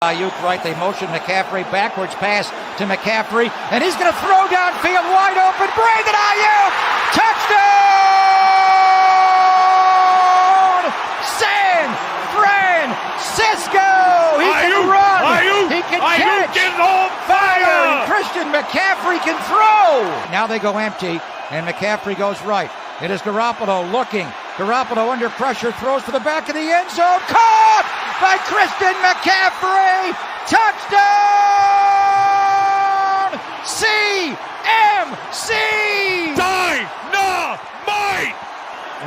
Ayuk right, they motion McCaffrey, backwards pass to McCaffrey, and he's going to throw downfield wide open. Brandon Ayuk, touchdown! San Francisco! He can run, he can catch, is on fire! Christian McCaffrey can throw! Now they go empty, and McCaffrey goes right. It is Garoppolo looking. Garoppolo under pressure, throws to the back of the end zone. Caught by Christian McCaffrey. Touchdown! CMC! Dynamite!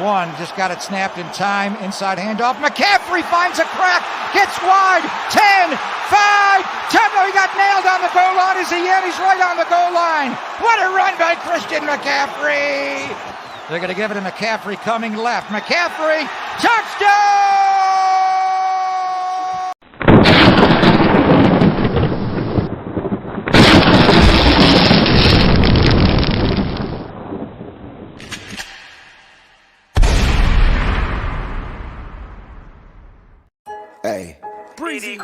One, just got it snapped in time. Inside handoff. McCaffrey finds a crack. Gets wide. 10, 5, 10. Oh, he got nailed on the goal line. Is he in? He's right on the goal line. What a run by Christian McCaffrey! They're going to give it to McCaffrey coming left. McCaffrey, touchdown! Hey. Breezy,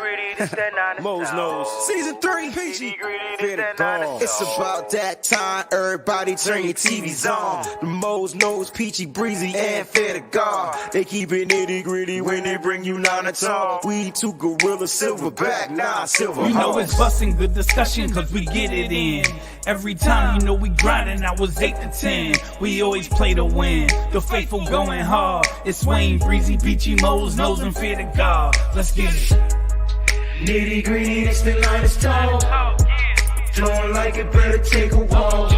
Mo's Nose, Season 3, Peachy, Fear the Dawn. It's about that time, everybody turn your TVs on. The Mo's Nose, Peachy, Breezy, and Fear the God. They keep it nitty gritty when they bring you 9 to talk. We two gorilla, silverback, nah, silver. You know it's busting the discussion cause we get it in. Every time you know we grinding, I was 8 to 10. We always play to win. The faithful going hard. It's Wayne, Breezy, Peachy, Mo's Nose, and Fear the God. Let's get it. Nitty gritty, this the line is tall. Don't like it, better take a walk.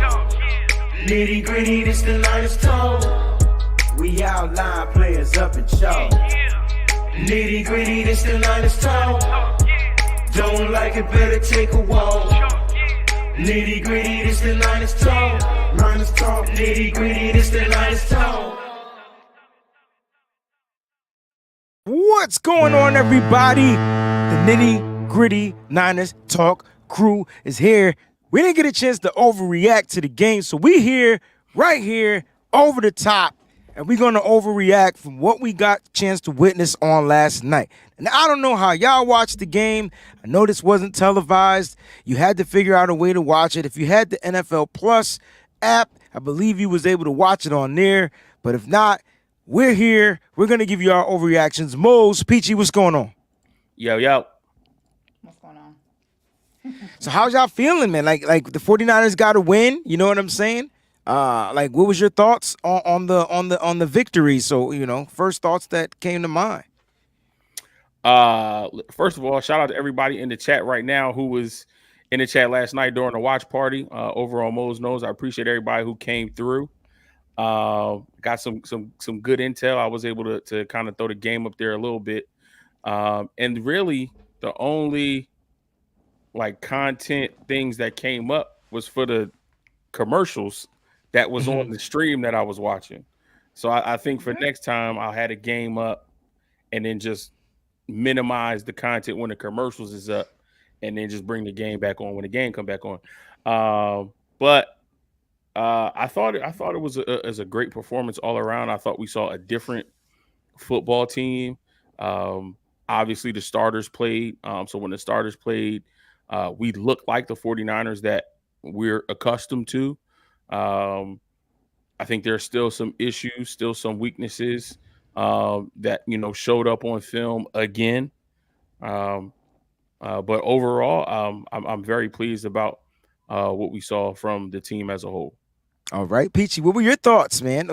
Nitty gritty, this the line is tall. We outline players up in chalk. Nitty gritty, this the line is tall. Don't like it, better take a walk. Nitty gritty, this the line is tall. Line is tall. Nitty gritty, this the line is tall. What's going on, everybody? The Nitty Gritty Niners Talk crew is here. We didn't get a chance to overreact to the game, so we here, right here, over the top, and we're going to overreact from what we got a chance to witness on last night. And I don't know how y'all watched the game. I know this wasn't televised. You had to figure out a way to watch it. If you had the NFL Plus app, I believe you was able to watch it on there. But if not, we're here. We're going to give you our overreactions. Mo's, Peachy, what's going on? Yo. What's going on? So how's y'all feeling, man? Like the 49ers got to win, you know what I'm saying? Like what was your thoughts on the victory? So, you know, first thoughts that came to mind. First of all, shout out to everybody in the chat right now who was in the chat last night during the watch party over on Mo's Nose. I appreciate everybody who came through. Got some good intel. I was able to kind of throw the game up there a little bit. And really the only like content things that came up was for the commercials that was on the stream that I was watching. So I think for next time I'll have a game up and then just minimize the content when the commercials is up and then just bring the game back on when the game come back on. But I thought it was a great performance all around. I thought we saw a different football team. Obviously the starters played. So when the starters played, we looked like the 49ers that we're accustomed to. I think there are still some issues, still some weaknesses that, you know, showed up on film again. But overall, I'm very pleased about what we saw from the team as a whole. All right, Peachy, what were your thoughts, man?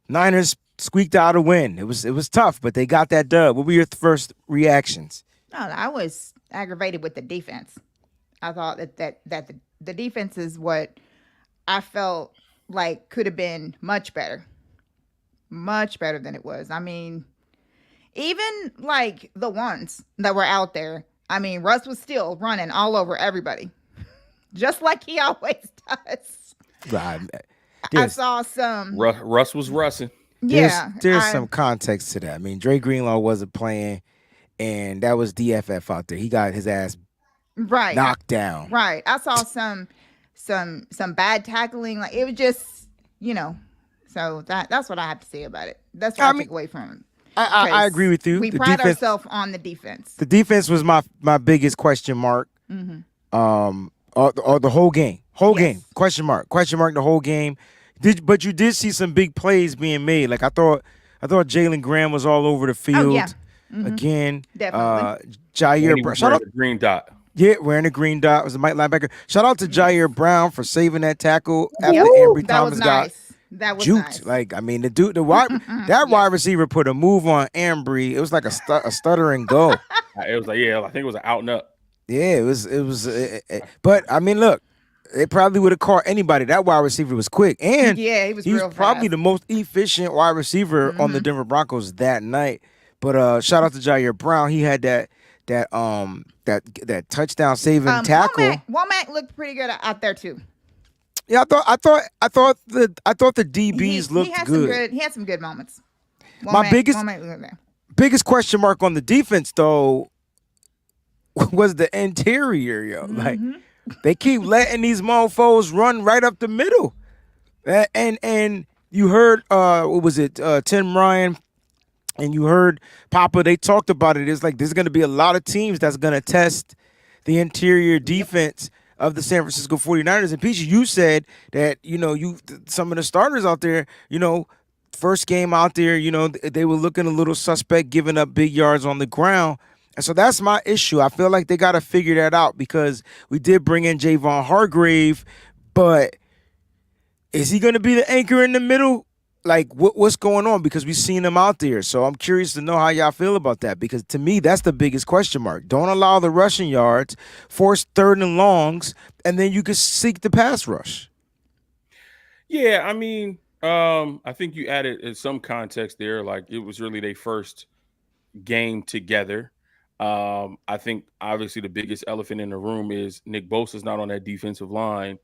Niners squeaked out a win. It was tough, but they got that dub. What were your first reactions? No, I was aggravated with the defense. I thought that the defense is what I felt like could have been much better than it was. I mean, even like the ones that were out there, I mean, Russ was still running all over everybody, just like he always does. Right. I saw some. Russ was russing. Yeah, there's some context to that. I mean, Dre Greenlaw wasn't playing, and that was DFF out there. He got his ass knocked down. Right. I saw some bad tackling. Like it was just, you know. So that's what I have to say about it. That's what I take away from it. I agree with you. We The pride defense, ourselves on the defense. the defense was my biggest question mark. Or the whole game, game question mark the whole game. But you did see some big plays being made. Like I thought Jalen Graham was all over the field. Oh, yeah. Again. Definitely. Jair Brown. Shout out. The green dot. Yeah, wearing a green dot. Was a Mike linebacker. Shout out to Jair Brown for saving that tackle after Yep. Ambry That Thomas was got nice. That was juked. nice. Like, I mean, the wide wide receiver put a move on Ambry. It was like a stutter and go. It was like, I think it was an out and up. Yeah, it was. But I mean, look, it probably would have caught anybody. That wide receiver was quick, and he was he's real probably fast. the most efficient wide receiver on the Denver Broncos that night. But shout out to Jair Brown. He had that touchdown saving tackle. Womack looked pretty good out there too. Yeah, I thought the DBs looked good. He had some good moments. My biggest question mark on the defense though was the interior, yo. Like they keep letting these mofos run right up the middle. And you heard what was it, Tim Ryan, and you heard Papa, they talked about it. It's like there's gonna be a lot of teams that's gonna test the interior defense of the San Francisco 49ers. And Peachy, you said that, some of the starters out there, first game out there, they were looking a little suspect, giving up big yards on the ground. And so that's my issue. I feel like they got to figure that out because we did bring in Javon Hargrave, but is he going to be the anchor in the middle? Like, what's going on? Because we've seen him out there. So I'm curious to know how y'all feel about that because to me, that's the biggest question mark. Don't allow the rushing yards, force third and longs, and then you can seek the pass rush. Yeah, I mean, I think you added some context there. Like, it was really their first game together. I think obviously the biggest elephant in the room is Nick Bosa's not on that defensive line,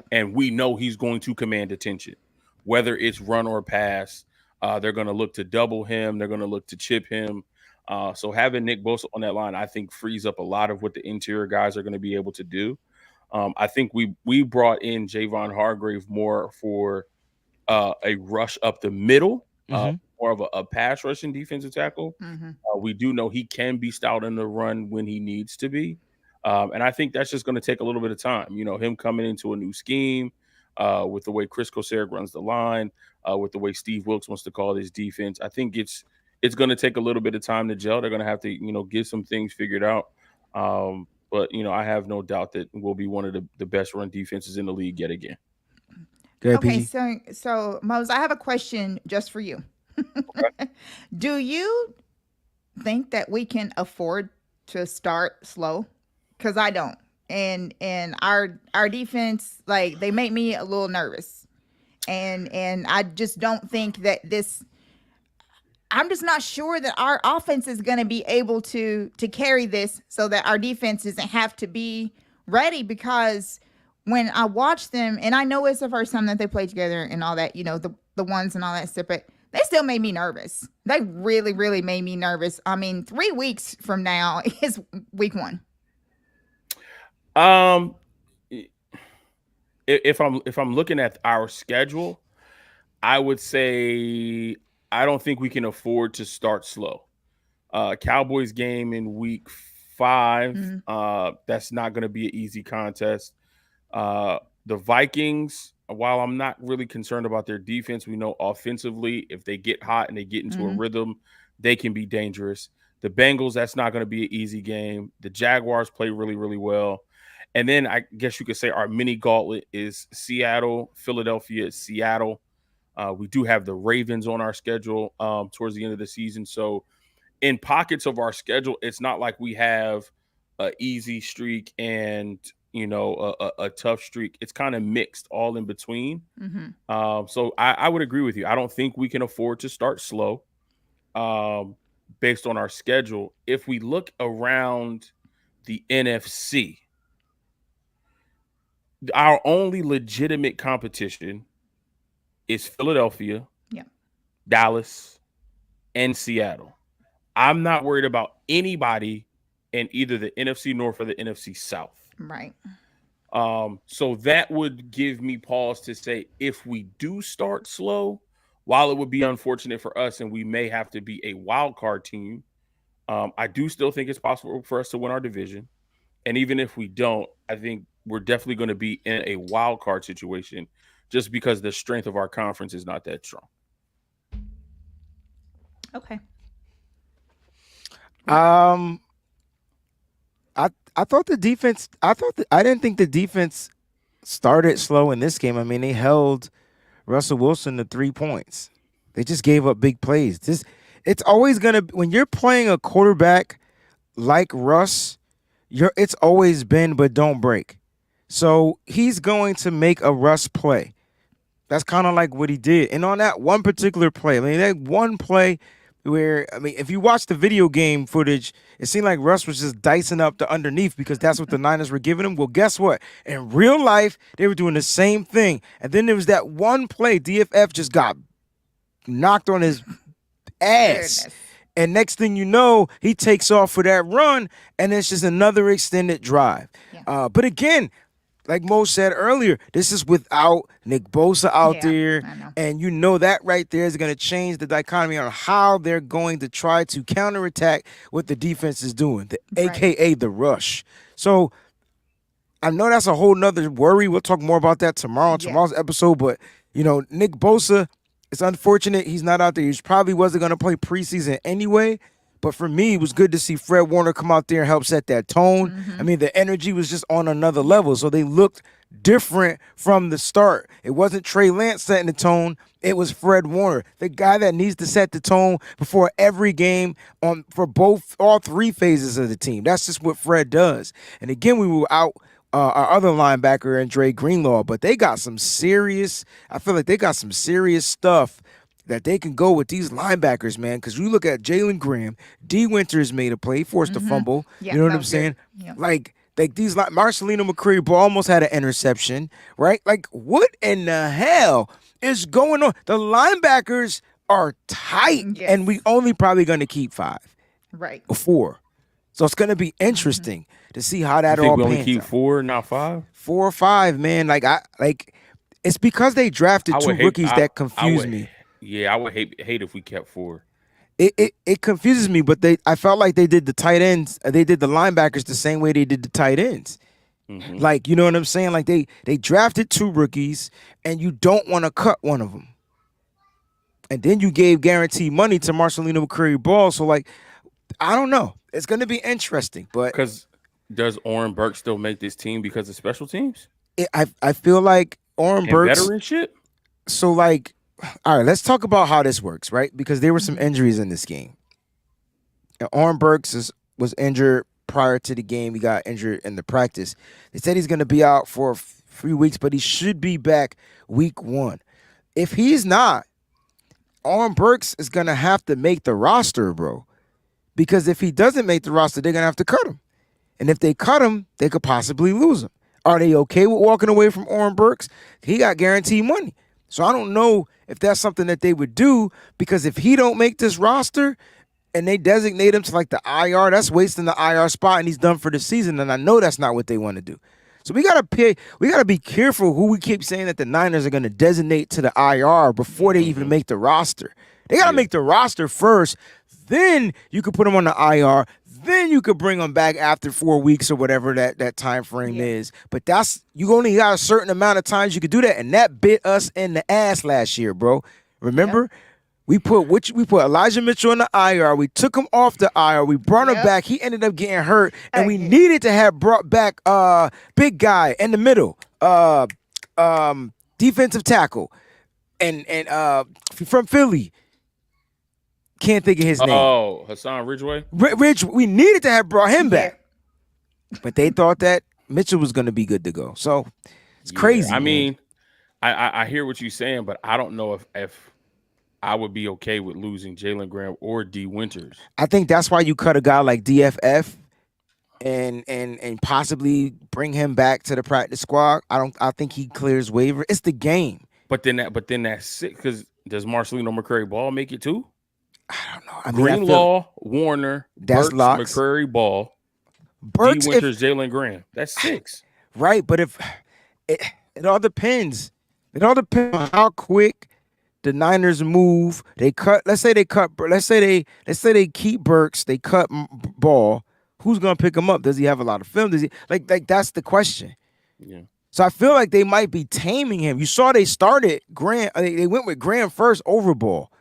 and we know he's going to command attention, whether it's run or pass. They're going to look to double him. They're going to look to chip him. So having Nick Bosa on that line, I think, frees up a lot of what the interior guys are going to be able to do. I think we brought in Javon Hargrave more for a rush up the middle, more of a pass rushing defensive tackle. We do know he can be stout in the run when he needs to be. And I think that's just going to take a little bit of time. Him coming into a new scheme with the way Chris Kosaric runs the line, with the way Steve Wilkes wants to call his defense. I think it's going to take a little bit of time to gel. They're going to have to, get some things figured out. But, I have no doubt that we'll be one of the best run defenses in the league yet again. Okay, so Mose, I have a question just for you. Okay. Do you think that we can afford to start slow? Because I don't. And our defense, like, they make me a little nervous. And I just don't think that I'm just not sure that our offense is going to be able to carry this so that our defense doesn't have to be ready. Because when I watch them, and I know it's the first time that they play together and all that, the ones and all that stuff, but they still made me nervous. They really, really made me nervous. I mean, 3 weeks from now is week 1. If I'm looking at our schedule, I would say I don't think we can afford to start slow. Cowboys game in week 5, that's not going to be an easy contest. The Vikings, while I'm not really concerned about their defense, we know offensively, if they get hot and they get into a rhythm, they can be dangerous. The Bengals, that's not going to be an easy game. The Jaguars play really, really well. And then I guess you could say our mini gauntlet is Seattle, Philadelphia, Seattle. We do have the Ravens on our schedule towards the end of the season. So in pockets of our schedule, it's not like we have an easy streak and a tough streak. It's kind of mixed all in between. So I would agree with you. I don't think we can afford to start slow based on our schedule. If we look around the NFC, our only legitimate competition is Philadelphia, Dallas, and Seattle. I'm not worried about anybody in either the NFC North or the NFC South. Right. So that would give me pause to say if we do start slow, while it would be unfortunate for us and we may have to be a wild card team, I do still think it's possible for us to win our division. And even if we don't, I think we're definitely going to be in a wild card situation just because the strength of our conference is not that strong. Okay. I thought the defense. I didn't think the defense started slow in this game. I mean, they held Russell Wilson to 3 points. They just gave up big plays. It's always gonna, when you're playing a quarterback like Russ, it's always bend but don't break. So he's going to make a Russ play. That's kind of like what he did. And on that one particular play, I mean, that one play where, I mean, if you watch the video game footage, it seemed like Russ was just dicing up the underneath because that's what the Niners were giving him. Well, guess what? In real life, they were doing the same thing. And then there was that one play, DFF just got knocked on his ass. And next thing you know, he takes off for that run, and it's just another extended drive. Yeah. But again, like Mo said earlier, this is without Nick Bosa out there. And you know that right there is going to change the dichotomy on how they're going to try to counterattack what the defense is doing, a.k.a. the rush. So I know that's a whole nother worry. We'll talk more about that tomorrow's episode. But, you know, Nick Bosa, it's unfortunate he's not out there. He probably wasn't going to play preseason anyway. But for me, it was good to see Fred Warner come out there and help set that tone. Mm-hmm. I mean, the energy was just on another level. So they looked different from the start. It wasn't Trey Lance setting the tone. It was Fred Warner, the guy that needs to set the tone before every game for all three phases of the team. That's just what Fred does. And again, we were out our other linebacker, Andre Greenlaw, but they got some serious, I feel like they got some serious stuff that they can go with these linebackers, man, because you look at Jalen Graham, D. Winters made a play, he forced a fumble. Yeah, you know what I'm saying? Yep. Like these, Marcelino McCrary Ball almost had an interception, right? Like, what in the hell is going on? The linebackers are tight, and we only probably going to keep 5, right? Or 4. So it's going to be interesting to see how that all pans out. We only keep 4, not 5? 4 or 5, man. It's because they drafted 2 rookies that confuse me. Yeah, I would hate if we kept 4. It confuses me, but I felt like they did the tight ends, they did the linebackers the same way they did the tight ends. Mm-hmm. Like, you know what I'm saying? Like they drafted 2 rookies, and you don't want to cut one of them, and then you gave guaranteed money to Marcelino McCrary Ball. So like, I don't know. It's going to be interesting, but because does Oren Burks still make this team because of special teams? I feel like Oren Burks veteran shit. So like. All right, let's talk about how this works, right? Because there were some injuries in this game. And Oren Burks was injured prior to the game. He got injured in the practice. They said he's going to be out for a few weeks, but he should be back week 1. If he's not, Oren Burks is going to have to make the roster, bro. Because if he doesn't make the roster, they're going to have to cut him. And if they cut him, they could possibly lose him. Are they okay with walking away from Oren Burks? He got guaranteed money. So I don't know if that's something that they would do, because if he don't make this roster and they designate him to like the IR, that's wasting the IR spot and he's done for the season. And I know that's not what they want to do. So we gotta be careful who we keep saying that the Niners are gonna designate to the IR before they even make the roster. They gotta make the roster first. Then you could put them on the IR. Then you could bring them back after 4 weeks or whatever that time frame is. But you only got a certain amount of times you could do that, and that bit us in the ass last year, bro. Remember, we put Elijah Mitchell on the IR. We took him off the IR. We brought him back. He ended up getting hurt, and we needed to have brought back big guy in the middle, defensive tackle, and from Philly. Can't think of his name. Oh, Hassan Ridgeway? We needed to have brought him back. But they thought that Mitchell was going to be good to go. So it's crazy. I mean, I hear what you're saying, but I don't know if I would be okay with losing Jalen Graham or D. Winters. I think that's why you cut a guy like DFF and possibly bring him back to the practice squad. I think he clears waiver. It's the game. But then that's sick, because does Marcelino McCrary Ball make it too? I don't know. I mean, Greenlaw, Warner, that's Burks, locks. McCrary Ball, Burks, D. Winters, Jalen Graham. That's 6. Right, but if it all depends. It all depends on how quick the Niners move. They cut. Let's say they keep Burks. They cut Ball. Who's gonna pick him up? Does he have a lot of film? Does he like that's the question. Yeah. So I feel like they might be taming him. You saw they started Graham. They went with Graham first over Ball.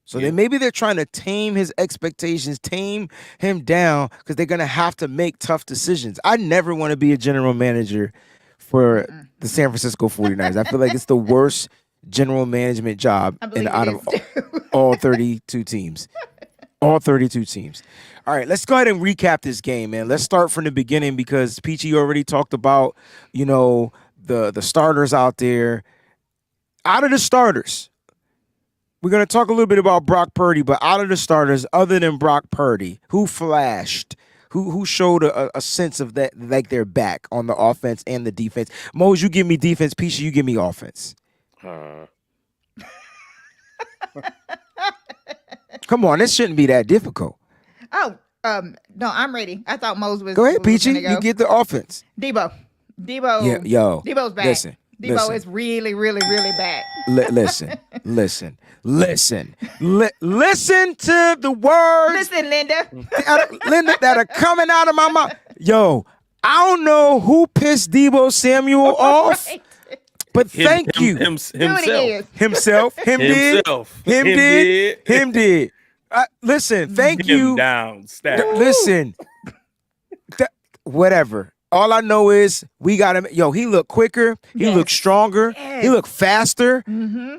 So maybe they're trying to tame his expectations, tame him down, because they're gonna have to make tough decisions. I never want to be a general manager for the San Francisco 49ers. I feel like it's the worst general management job out of all 32 teams. All 32 teams. All right, let's go ahead and recap this game, man. Let's start from the beginning because Peachy already talked about, the starters out there. Out of the starters, we're going to talk a little bit about Brock Purdy, but out of the starters, other than Brock Purdy, who flashed, who showed a sense of that, like they're back on the offense and the defense. Mose, you give me defense. Peachy, you give me offense. Come on, this shouldn't be that difficult. Oh, no, I'm ready. I thought Mose was. Go ahead, was Peachy. gonna go. You get the offense. Debo. Yeah, yo. Debo's back. Listen. Debo is really, really, really bad. Listen to the words. Listen, Linda. that are coming out of my mouth. Yo, I don't know who pissed Debo Samuel off, but thank you. Himself. Him did. Listen, thank you. Down, listen, whatever. All I know is we got him. Yo, he looked quicker. He looked stronger. He looked faster. Mm-hmm.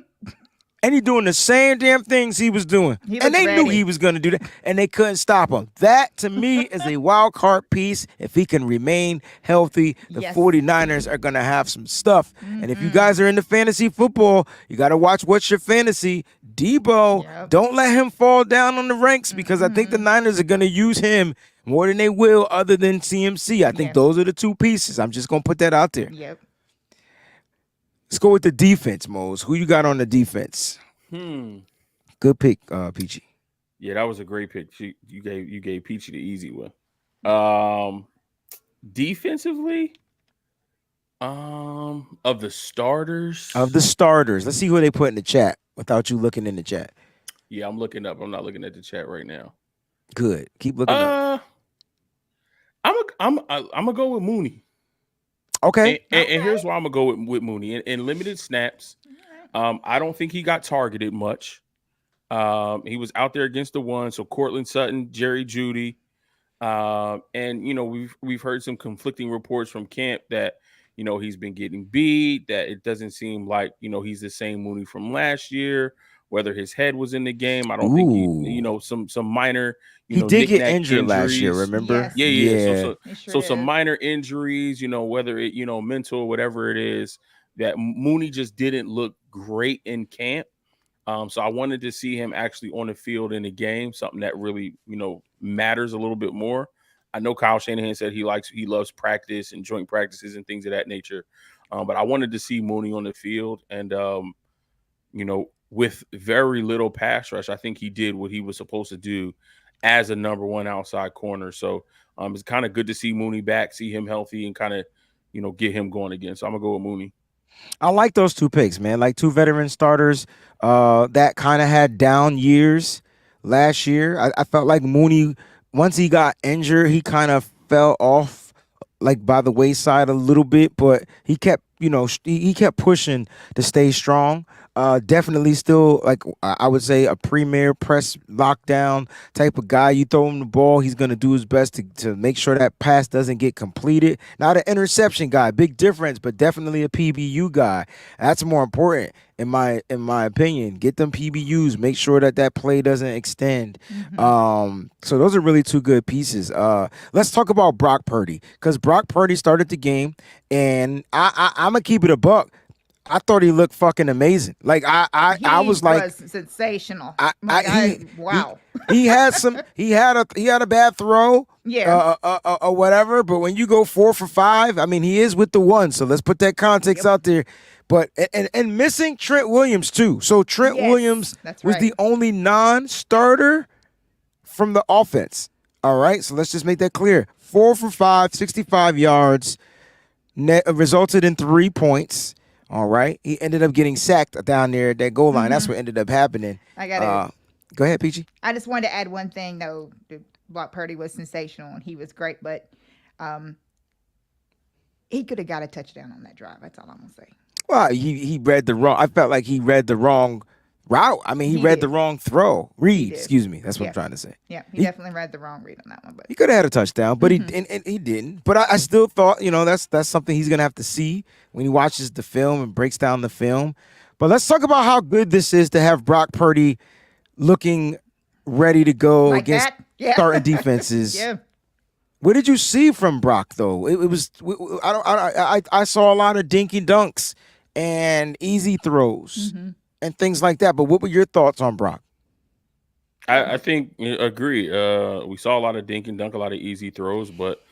And he doing the same damn things he was doing. And they knew he was going to do that. And they couldn't stop him. That, to me, is a wild card piece. If he can remain healthy, the 49ers are going to have some stuff. Mm-hmm. And if you guys are into fantasy football, you got to watch What's Your Fantasy. Debo, don't let him fall down on the ranks because I think the Niners are going to use him more than they will other than CMC. I think those are the two pieces. I'm just going to put that out there. Yep. Let's go with the defense, Mose. Who you got on the defense? Good pick, Peachy. Yeah, that was a great pick. You gave Peachy the easy one. Defensively, of the starters. Let's see who they put in the chat without you looking in the chat. Yeah, I'm looking up. I'm not looking at the chat right now. Good. Keep looking up. I'm gonna go with Mooney. Okay. And here's why I'm gonna go with Mooney. In limited snaps, I don't think he got targeted much. He was out there against the one, so Cortland Sutton, Jerry Jeudy, and we've heard some conflicting reports from camp that he's been getting beat, that it doesn't seem like he's the same Mooney from last year. Whether his head was in the game, I don't think some minor. He did get injured last year, remember? Yes. Yeah. So some minor injuries, whether it mental, whatever it is, that Mooney just didn't look great in camp. So I wanted to see him actually on the field in the game, something that really matters a little bit more. I know Kyle Shanahan said he loves practice and joint practices and things of that nature, but I wanted to see Mooney on the field and with very little pass rush, I think he did what he was supposed to do as a number one outside corner. So it's kind of good to see Mooney back, see him healthy, and kind of, get him going again. So I'm going to go with Mooney. I like those two picks, man. Like two veteran starters that kind of had down years last year. I felt like Mooney, once he got injured, he kind of fell off like by the wayside a little bit, but he kept, he kept pushing to stay strong. Definitely still, like I would say, a premier press lockdown type of guy. You throw him the ball, he's going to do his best to make sure that pass doesn't get completed. Not an interception guy, big difference, but definitely a PBU guy. That's more important in my opinion. Get them PBUs, make sure that play doesn't extend. So those are really two good pieces. Let's talk about Brock Purdy, because Brock Purdy started the game, and I'm gonna keep it a buck. I thought he looked fucking amazing. Like I was like sensational. Wow. He had a bad throw. Yeah. Or whatever. But when you go 4 for 5, I mean, he is with the one. So let's put that context out there. But and missing Trent Williams too. So Trent Williams was the only non-starter from the offense. All right. So let's just make that clear. 4 for 5, 65 yards, resulted in 3 points. All right. He ended up getting sacked down there at that goal line. That's what ended up happening. I got it. Go ahead, Peachy. I just wanted to add one thing though. Brock Purdy was sensational and he was great, but he could have got a touchdown on that drive. That's all I'm gonna say. Well, he read the wrong. I felt like he read the wrong route. I mean, he read the wrong throw. Read, excuse me. That's what I'm trying to say. Yeah, he definitely read the wrong read on that one. But he could have had a touchdown, but he didn't. But I still thought, that's something he's gonna have to see when he watches the film and breaks down the film. But let's talk about how good this is to have Brock Purdy looking ready to go like against that? starting defenses. Yeah. What did you see from Brock though? It was I saw a lot of dinky dunks and easy throws and things like that. But what were your thoughts on Brock? I think agree. We saw a lot of dink and dunk, a lot of easy throws, but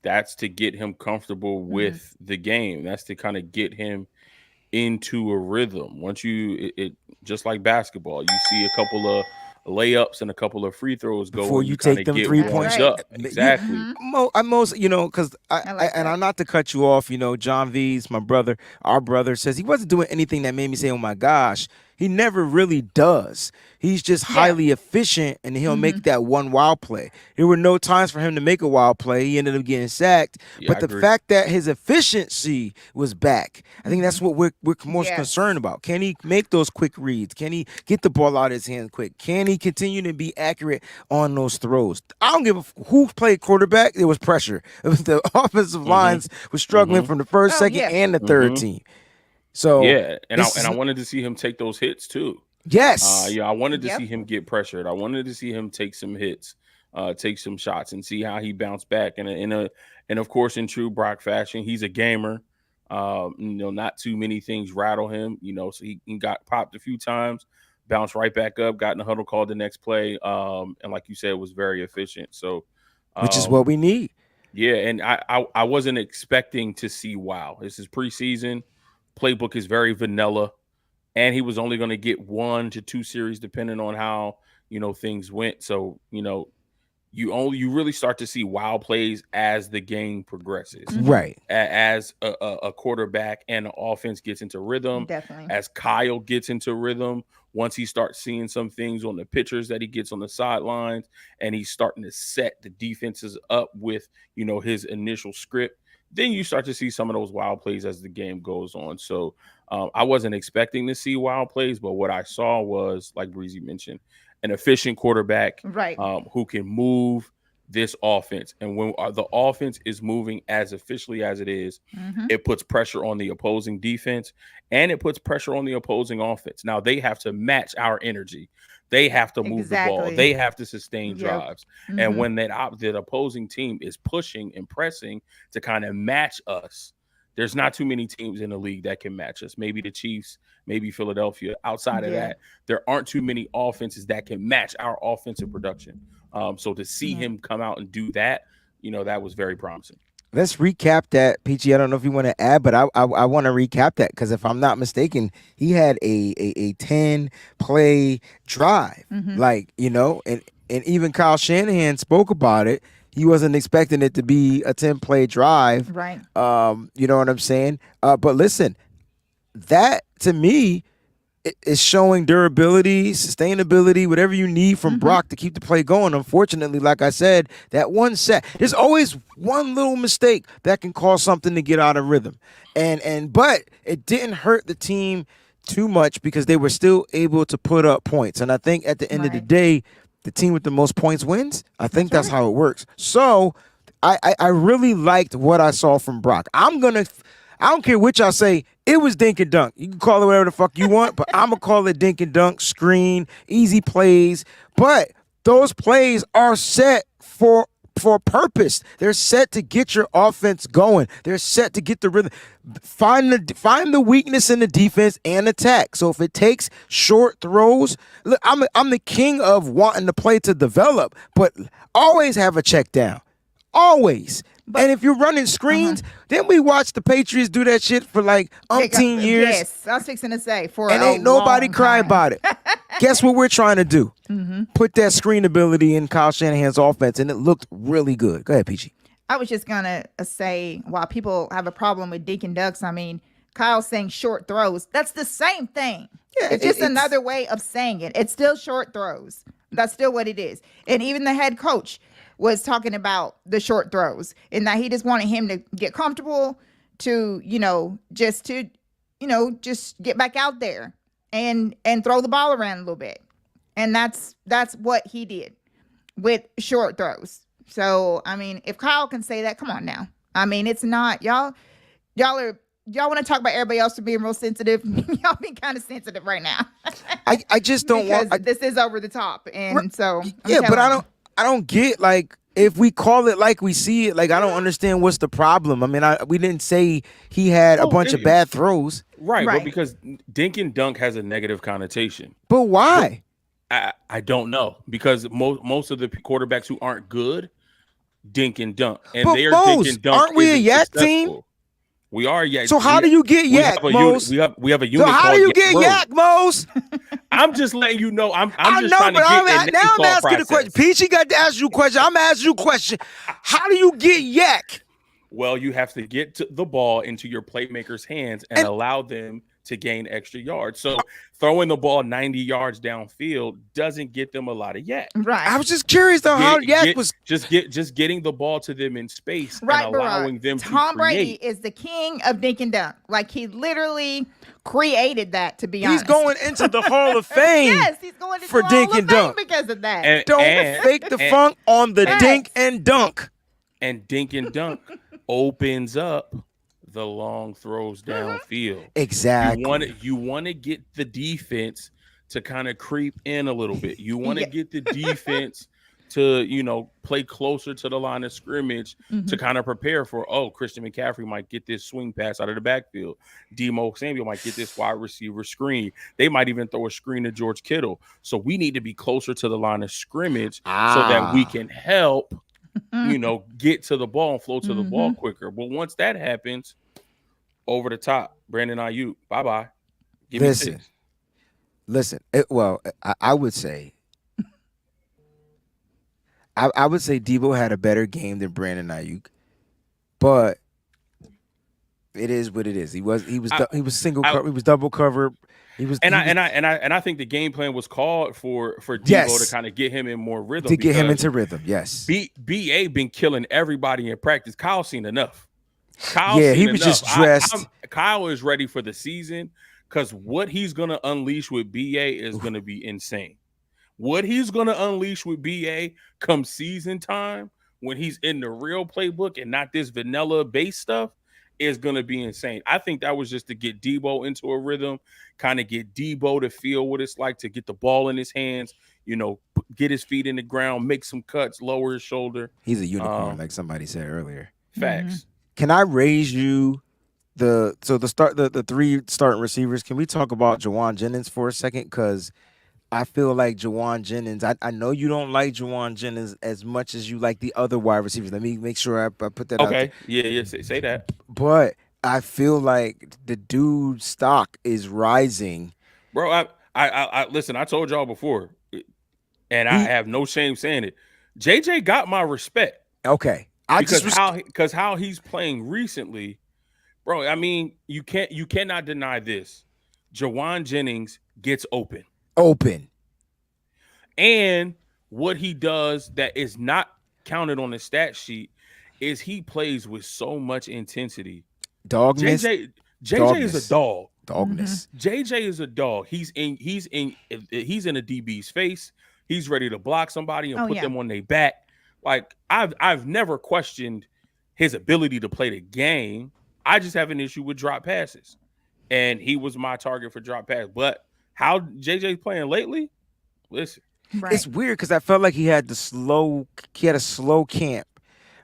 that's to get him comfortable with the game. That's to kind of get him into a rhythm. Once it just like basketball, you see a couple of layups and a couple of free throws go before you take them 3 points up. Exactly. Because I'm not to cut you off. John V's my brother. Our brother says he wasn't doing anything that made me say, "Oh my gosh." He never really does. He's just highly efficient, and he'll make that one wild play. There were no times for him to make a wild play. He ended up getting sacked. Yeah, but the fact that his efficiency was back, I think that's what we're most concerned about. Can he make those quick reads? Can he get the ball out of his hands quick? Can he continue to be accurate on those throws? I don't give a who played quarterback. There was pressure. The offensive lines were struggling from the first, second, and the third team. So and I wanted to see him take those hits too. Yes. I wanted to see him get pressured. I wanted to see him take some hits, take some shots, and see how he bounced back. And of course, in true Brock fashion, he's a gamer. Not too many things rattle him. So he got popped a few times, bounced right back up, got in the huddle, called the next play, and like you said, was very efficient. So, which is what we need. Yeah, and I wasn't expecting to see This is preseason. Playbook is very vanilla, and he was only going to get 1 to 2 series depending on how things went. So you really start to see wild plays as the game progresses, right? As a quarterback and an offense gets into rhythm, definitely. As Kyle gets into rhythm, once he starts seeing some things on the pitchers that he gets on the sidelines, and he's starting to set the defenses up with his initial script. Then you start to see some of those wild plays as the game goes on. So I wasn't expecting to see wild plays, but what I saw was, like Breezy mentioned, an efficient quarterback who can move this offense. And when the offense is moving as efficiently as it is, it puts pressure on the opposing defense and it puts pressure on the opposing offense. Now they have to match our energy. They have to move the ball. They have to sustain drives. And when that opposing team is pushing and pressing to kind of match us, there's not too many teams in the league that can match us. Maybe the Chiefs, maybe Philadelphia. Outside of that, there aren't too many offenses that can match our offensive production. So to see him come out and do that, that was very promising. Let's recap that, Peachy. I don't know if you want to add, but I want to recap that because if I'm not mistaken, he had a 10-play drive, and even Kyle Shanahan spoke about it. He wasn't expecting it to be a 10-play drive, right? You know what I'm saying? But listen, that to me is showing durability, sustainability, whatever you need from Brock to keep the play going. Unfortunately, like I said, that one set, there's always one little mistake that can cause something to get out of rhythm. But it didn't hurt the team too much because they were still able to put up points. And I think at the end of the day, the team with the most points wins. I think that's how it works. So I really liked what I saw from Brock. I don't care which I say. It was dink and dunk. You can call it whatever the fuck you want, but I'm going to call it dink and dunk, screen, easy plays. But those plays are set for a purpose. They're set to get your offense going. They're set to get the rhythm. Find the weakness in the defense and attack. So if it takes short throws, look, I'm the king of wanting the play to develop, but always have a check down. Always. And if you're running screens, then we watch the Patriots do that shit for like umpteen years. Yes, I was fixing to say and ain't nobody cry about it. Guess what we're trying to do? Put that screen ability in Kyle Shanahan's offense, and it looked really good. Go ahead, Peachy. I was just gonna say, while people have a problem with dink and ducks, I mean, Kyle's saying short throws. That's the same thing. Yeah, it's just another way of saying it. It's still short throws. That's still what it is. And even the head coach was talking about the short throws and that he just wanted him to get comfortable to, just get back out there and throw the ball around a little bit. And that's what he did with short throws. So, I mean, if Kyle can say that, come on now. I mean, it's not y'all want to talk about everybody else being real sensitive. Y'all being kind of sensitive right now. I just don't want. This is over the top, and so but I don't get, like, if we call it like we see it. Like, I don't understand what's the problem. I mean, we didn't say he had a bunch of bad throws, right? But because dink and dunk has a negative connotation. But why? I don't know, because most of the quarterbacks who aren't good dink and dunk, and but they are Mose, dink and dunk. Aren't we a yak team? We are yak. So how do you get yak, Mose? We have a unit. So how do you get yak, Mose? I'm just letting you know. I'm I just know, trying but to get now I'm asking process. the question. Peachy got to ask you a question. I'm asking you a question. How do you get yak? Well, you have to get the ball into your playmakers' hands and allow them to gain extra yards. So throwing the ball 90 yards downfield doesn't get them a lot of yak. Right. I was just curious though how yak was just getting the ball to them in space and allowing them to create. Tom Brady is the king of dink and dunk. Like, he literally created that, to be honest. He's going into the Hall of Fame. Yes, he's going into for the dink Hall and of Fame dunk because of that. Don't fake the funk on the dink and dunk. And dink and dunk opens up the long throws downfield. Exactly. You want to get the defense to kind of creep in a little bit. You want to get the defense to, play closer to the line of scrimmage to kind of prepare for, Christian McCaffrey might get this swing pass out of the backfield. Demo Samuel might get this wide receiver screen. They might even throw a screen to George Kittle. So we need to be closer to the line of scrimmage so that we can help get to the ball and flow to the ball quicker. But once that happens, over the top, Brandon Ayuk, bye-bye. Listen, I would say I would say Debo had a better game than Brandon Ayuk, but it is what it is. He was single cover, he was double cover. I think the game plan was called for Debo to kind of get him in more rhythm. To get him into rhythm, yes. BA been killing everybody in practice. Kyle's seen enough. He was just dressed. Kyle is ready for the season because what he's going to unleash with BA is going to be insane. What he's going to unleash with BA come season time, when he's in the real playbook and not this vanilla base stuff, is going to be insane. I think that was just to get Debo into a rhythm, kind of get Debo to feel what it's like to get the ball in his hands, get his feet in the ground, make some cuts, lower his shoulder. He's a unicorn, like somebody said earlier. Facts. Can I raise you the three starting receivers? Can we talk about Jawan Jennings for a second? Because I feel like Jawan Jennings, I know you don't like Jawan Jennings as much as you like the other wide receivers. Let me make sure I put that out there. Okay, yeah, say that. But I feel like the dude's stock is rising. Bro, I listen, I told y'all before, and I have no shame saying it. JJ got my respect. Okay. Because how he's playing recently, bro. I mean, you cannot deny this. Jawan Jennings gets open. And what he does that is not counted on the stat sheet is he plays with so much intensity. JJ is a dog. Dogness. JJ is a dog. He's in a DB's face. He's ready to block somebody and put them on their back. Like, I've never questioned his ability to play the game. I just have an issue with drop passes. And he was my target for drop pass. But how JJ's playing lately, listen. Right. It's weird because I felt like he had a slow camp.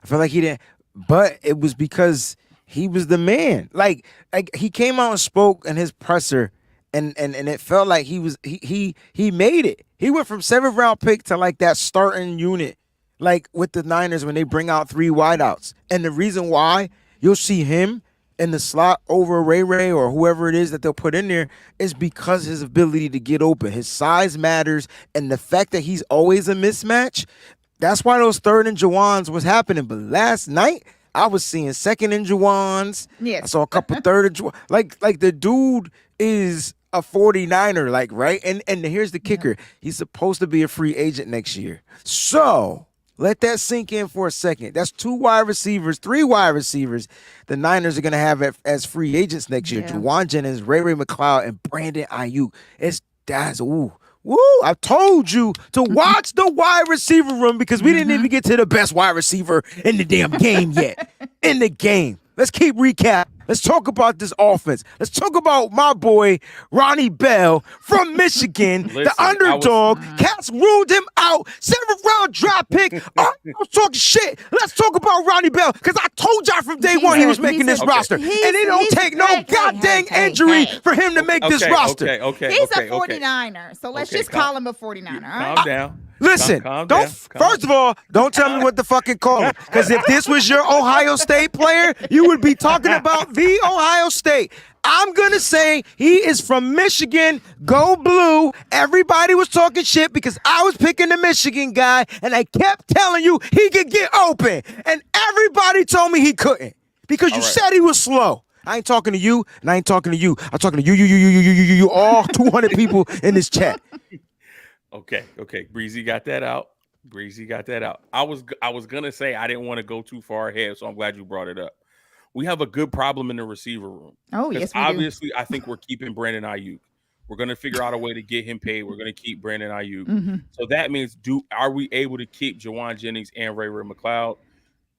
I felt like he didn't, but it was because he was the man. Like he came out and spoke in his presser, and it felt like he made it. He went from 7th round pick to like that starting unit, like with the Niners when they bring out 3 wideouts. And the reason why you'll see him in the slot over Ray or whoever it is that they'll put in there is because his ability to get open. His size matters, and the fact that he's always a mismatch, that's why those 3rd and Jawans was happening. But last night, I was seeing second in Juwan's. Yes. I saw a couple third of Juwan. Like the dude is a 49er, like, right? And here's the kicker. He's supposed to be a free agent next year. So let that sink in for a second. That's 3 wide receivers the Niners are going to have as free agents next year. Juwan Jennings, Ray McCloud, and Brandon Ayuk. Woo! I told you to watch the wide receiver room because we didn't even get to the best wide receiver in the damn game yet. In the game. Let's keep recap. Let's talk about this offense. Let's talk about my boy, Ronnie Bell from Michigan, the underdog. Cats ruled him out. 7th round draft pick. I was talking shit. Let's talk about Ronnie Bell because I told y'all from day one he was making this roster. And it don't take no goddamn injury for him to make this roster. He's a 49er. So let's just call him a 49er. Calm down. Listen, first of all, don't tell me what to fucking call him. Because if this was your Ohio State player, you would be talking about the Ohio State. I'm going to say he is from Michigan. Go blue. Everybody was talking shit because I was picking the Michigan guy, and I kept telling you he could get open. And everybody told me he couldn't because you said he was slow. I ain't talking to you, and I ain't talking to you. I'm talking to you, all 200 people in this chat. Okay. Breezy got that out. I was gonna say I didn't want to go too far ahead, so I'm glad you brought it up. We have a good problem in the receiver room. Oh, yes, we obviously, I think we're keeping Brandon Ayuk. We're gonna figure out a way to get him paid. We're gonna keep Brandon Ayuk. So that means, are we able to keep Juwan Jennings and Ray McCloud?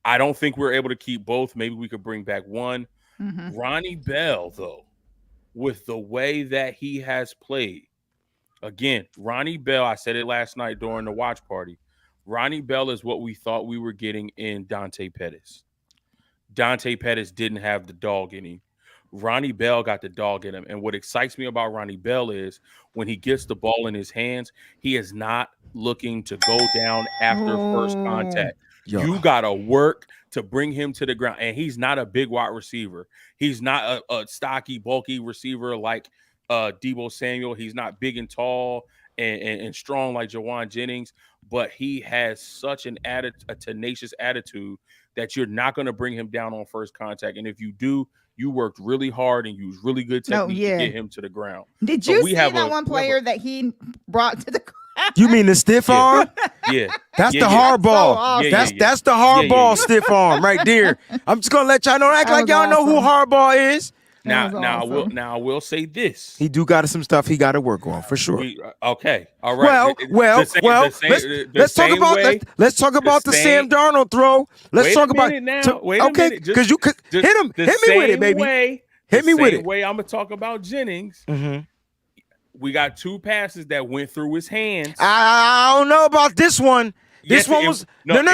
I don't think we're able to keep both. Maybe we could bring back one. Ronnie Bell, though, with the way that he has played. Again, Ronnie Bell, I said it last night during the watch party. Ronnie Bell is what we thought we were getting in Dante Pettis. Dante Pettis didn't have the dog in him. Ronnie Bell got the dog in him. And what excites me about Ronnie Bell is when he gets the ball in his hands, he is not looking to go down after first contact. You got to work to bring him to the ground. And he's not a big wide receiver. He's not a stocky, bulky receiver like Deebo Samuel. He's not big and tall and strong like Juwan Jennings, but he has such a tenacious attitude that you're not going to bring him down on first contact. And if you do, you worked really hard and used really good technique to get him to the ground. Did you see that one player that he brought to the ground? You mean the stiff arm? Yeah. That's the hard ball. So awesome. That's the hard ball stiff arm right there. I'm just gonna let y'all know, act like y'all know who hardball is. Now I will say this. He do got some stuff he got to work on for sure. Okay, all right. Let's talk about the Sam Darnold throw. Let's talk about now. Wait a minute, because you could hit him. Hit me with it, baby. Hit me with it. Way I'm gonna talk about Jennings. We got 2 passes that went through his hands. I don't know about this one. This one was no. It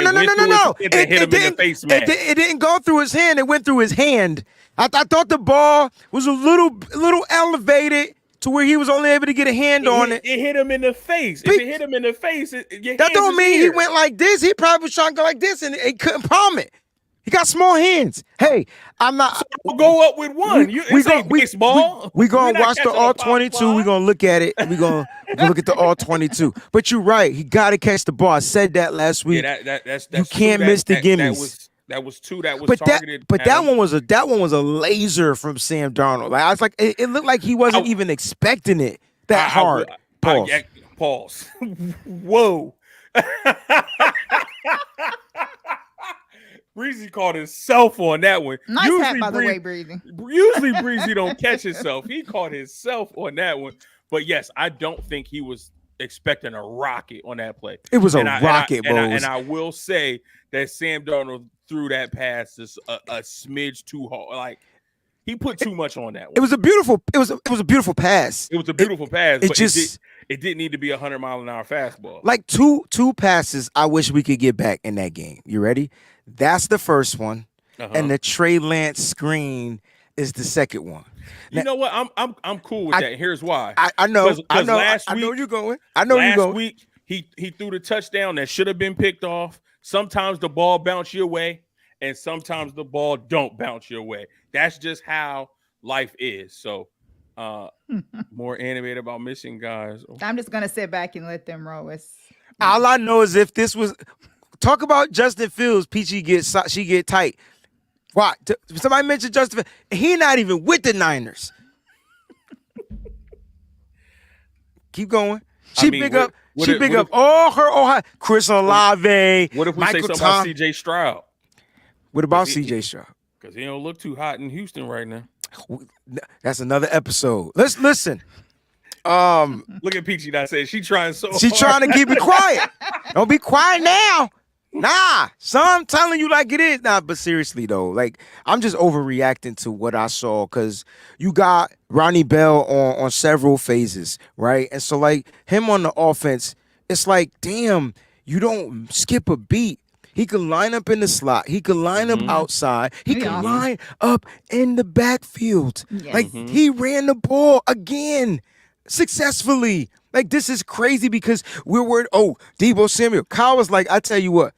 hit him in the face, man. It didn't go through his hand. It went through his hand. I thought the ball was a little elevated to where he was only able to get a hand on it. It hit him in the face. If it hit him in the face, that don't mean he went like this. He probably was trying to go like this, and he couldn't palm it. He got small hands. Hey, I'm not. So we'll go up with one. We going to watch the all-22. We're going to look at it. We're going to look at the all-22. But you're right. He got to catch the ball. I said that last week. Yeah, that's you can't miss the gimmies. That was 2 that was targeted. That one was a laser from Sam Darnold. Like I was like, it looked like he wasn't even expecting it that hard. Pause. Whoa. Breezy caught himself on that one. Nice hat, by the way, Breezy. Usually Breezy don't catch himself. He caught himself on that one. But yes, I don't think he was expecting a rocket on that play. It was rocket, bro. And I will say that Sam Darnold threw that pass just a smidge too hard. Like he put too much on that one. It was a beautiful pass. It was a beautiful pass. It didn't need to be 100-mile-an-hour fastball. Like two passes I wish we could get back in that game. You ready? That's the first one. And the Trey Lance screen is the second one. You know what? I'm cool with that. Here's why. I know you're going. Last week he threw the touchdown that should have been picked off. Sometimes the ball bounce your way, and sometimes the ball don't bounce your way. That's just how life is. So more animated about missing guys. I'm just gonna sit back and let them roll. All I know is if this was talk about Justin Fields, Peachy she get tight. Why? Somebody mentioned Justin. He not even with the Niners. Keep going. She big up all her Ohio. Chris Olave. What if we Michael say something Tom. about C.J. Stroud? What about C.J. Stroud? Because he don't look too hot in Houston right now. That's another episode. Let's listen. Look at Peachy not saying she trying so hard. She trying to keep it quiet. Don't be quiet now. Nah, son, I'm telling you like it is. Nah, but seriously though, like I'm just overreacting to what I saw because you got Ronnie Bell on several phases, right? And so like him on the offense, it's like, damn, you don't skip a beat. He can line up in the slot. He can line up outside. He can line up in the backfield. Yes. Like he ran the ball again successfully. Like this is crazy because we're worried. Oh, Deebo Samuel. Kyle was like, I tell you what,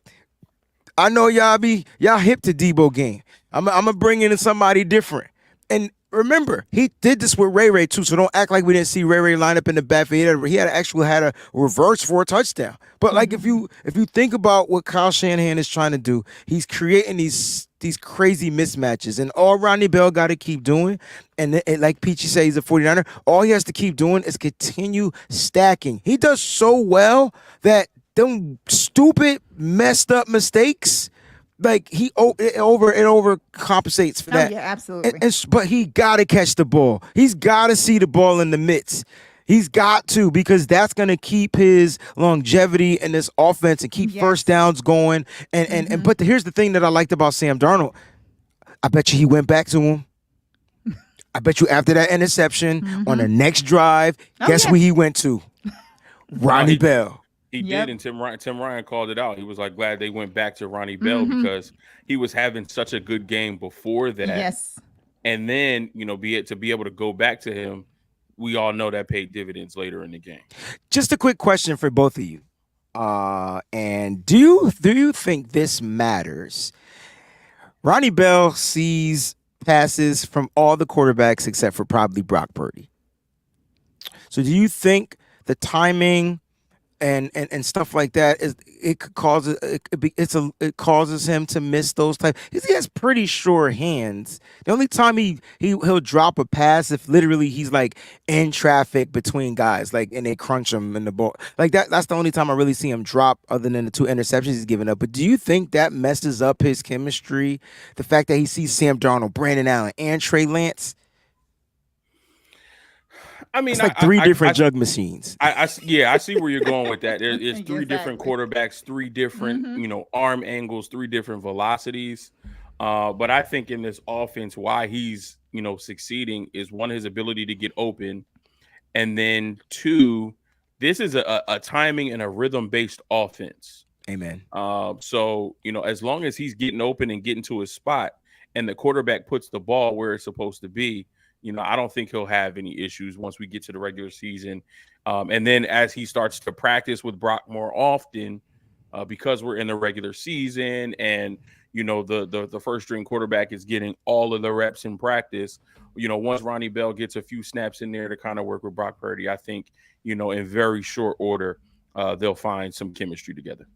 I know y'all hip to Deebo game. I'm gonna bring in somebody different. And remember, he did this with Ray too. So don't act like we didn't see Ray line up in the backfield. He had a reverse for a touchdown. But like if you think about what Kyle Shanahan is trying to do, he's creating these crazy mismatches. And all Ronnie Bell got to keep doing, and like Peachy says, he's a 49er, all he has to keep doing is continue stacking. He does so well that them stupid, messed up mistakes, like it overcompensates for that. Yeah, absolutely. But he got to catch the ball. He's got to see the ball in the midst. He's got to, because that's going to keep his longevity in this offense and keep first downs going. But here's the thing that I liked about Sam Darnold. I bet you he went back to him. I bet you after that interception on the next drive, guess who he went to? Ronnie Bell. He did, and Tim Ryan called it out. He was like glad they went back to Ronnie Bell because he was having such a good game before that. Yes. And then, to be able to go back to him, we all know that paid dividends later in the game. Just a quick question for both of you. And do you think this matters? Ronnie Bell sees passes from all the quarterbacks except for probably Brock Purdy. So do you think the timing and stuff like that it causes him to miss those types? He has pretty sure hands. The only time he'll drop a pass if literally he's like in traffic between guys, like, and they crunch him in the ball like that. That's the only time I really see him drop, other than the 2 interceptions he's given up. But do you think that messes up his chemistry? The fact that he sees Sam Darnold, Brandon Allen, and Trey Lance. I mean, it's like three different jug machines. I see where you're going with that. There's 3 different quarterbacks, 3 different, arm angles, 3 different velocities. But I think in this offense, why he's, succeeding is 1, his ability to get open. And then 2, this is a timing and a rhythm-based offense. Amen. So, as long as he's getting open and getting to his spot and the quarterback puts the ball where it's supposed to be, I don't think he'll have any issues once we get to the regular season. And then as he starts to practice with Brock more often, because we're in the regular season and, the first string quarterback is getting all of the reps in practice, once Ronnie Bell gets a few snaps in there to kind of work with Brock Purdy, I think, in very short order, they'll find some chemistry together.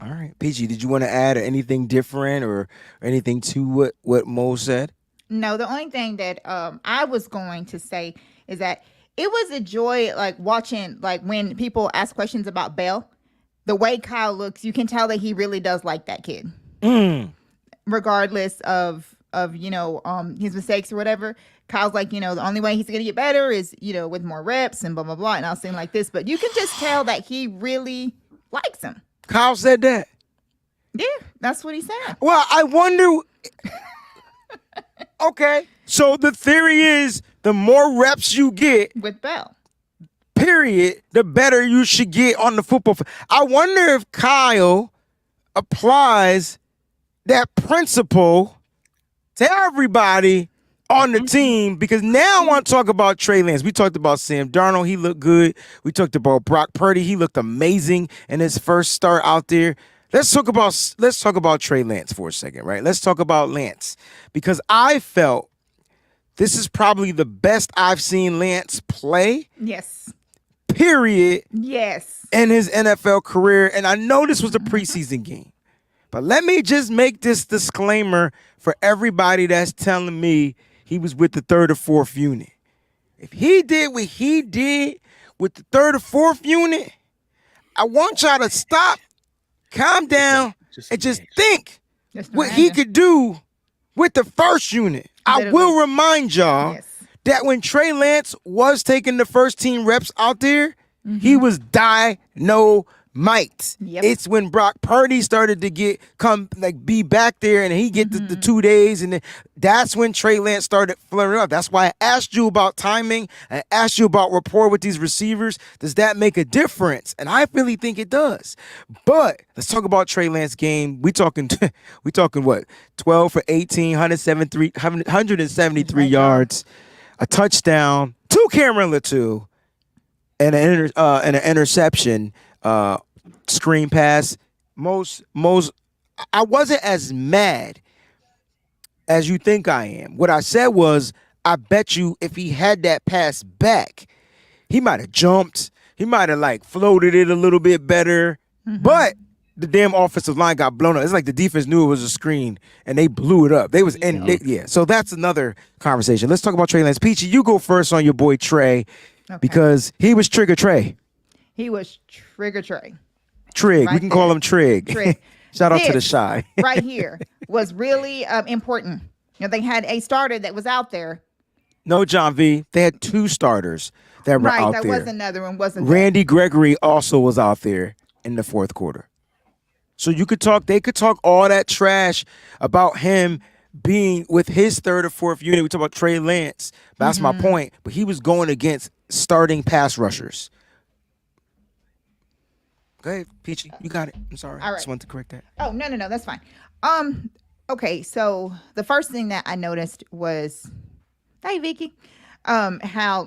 All right. PG, did you want to add anything different or anything to what Mo said? No, the only thing that I was going to say is that it was a joy, like watching, like when people ask questions about Bell, the way Kyle looks, you can tell that he really does like that kid, regardless of his mistakes or whatever. Kyle's like, the only way he's gonna get better is with more reps and blah blah blah. And I'll seem like this, but you can just tell that he really likes him. Kyle said that. Yeah, that's what he said. Well, I wonder. Okay, so the theory is the more reps you get with Bell, period, the better you should get on the football field. I wonder if Kyle applies that principle to everybody on the team, because now I want to talk about Trey Lance. We talked about Sam Darnold. He looked good. We talked about Brock Purdy. He looked amazing in his first start out there. Let's talk about Trey Lance for a second, right? Let's talk about Lance, because I felt this is probably the best I've seen Lance play. Yes. Period. Yes. In his NFL career, and I know this was a preseason game, But let me just make this disclaimer for everybody that's telling me he was with the third or fourth unit. If he did what he did with the third or fourth unit, I want y'all to stop, calm down, and just think what he could do with the first unit. I will remind y'all that when Trey Lance was taking the first team reps out there, he was dynamite. It's when Brock Purdy started to be back there and he get the 2 days, and then that's when Trey Lance started flaring up. That's why I asked you about timing. I asked you about rapport with these receivers. Does that make a difference? And I really think it does. But let's talk about Trey Lance game. We talking what? 12 for 18, 173 yards, a touchdown, 2 Cameron Latou, and an interception. Screen pass. Most I wasn't as mad as you think I am. What I said was, I bet you if he had that pass back, he might have jumped. He might have floated it a little bit better. But the damn offensive line got blown up. It's like the defense knew it was a screen and they blew it up. They was So that's another conversation. Let's talk about Trey Lance. Peachy, you go first on your boy Trey, because he was Trigger Trey. He was Trigger Trey. Trig. Right, we can call him Trig. Shout out to the Shy. Right here was really important. They had a starter that was out there. No, John V. They had 2 starters that were out there. Right, there was another one, wasn't there? Randy Gregory also was out there in the fourth quarter. So they could talk all that trash about him being with his third or fourth unit. We talk about Trey Lance. That's my point. But he was going against starting pass rushers. Go ahead, Peachy. You got it. I'm sorry. All right. Just wanted to correct that. Oh, no, that's fine. Okay, so the first thing that I noticed was, hey, Vicky, how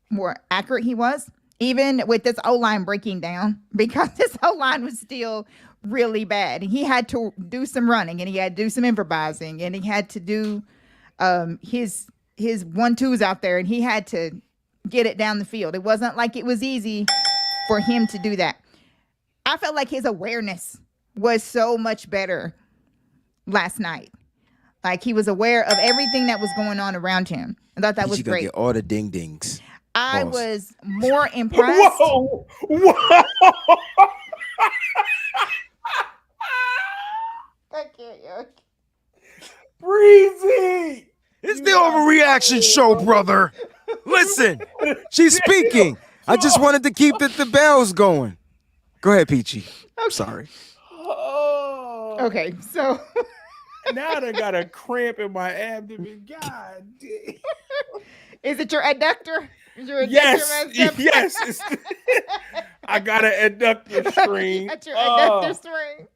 more accurate he was, even with this O-line breaking down, because this O-line was still really bad. He had to do some running, and he had to do some improvising, and he had to do his 1-2s out there, and he had to get it down the field. It wasn't like it was easy for him to do that. I felt like his awareness was so much better last night. Like, he was aware of everything that was going on around him. I thought that was great. Get all the ding dings. I was more impressed. Whoa! I can't. Breezy! It's the overreaction show, brother. Listen, she's speaking. I just wanted to keep the bells going. Go ahead, Peachy. I'm sorry. Oh. Okay, so now I got a cramp in my abdomen. God damn. Is it your adductor? Is your adductor Yes. I got an adductor string. That's your adductor string.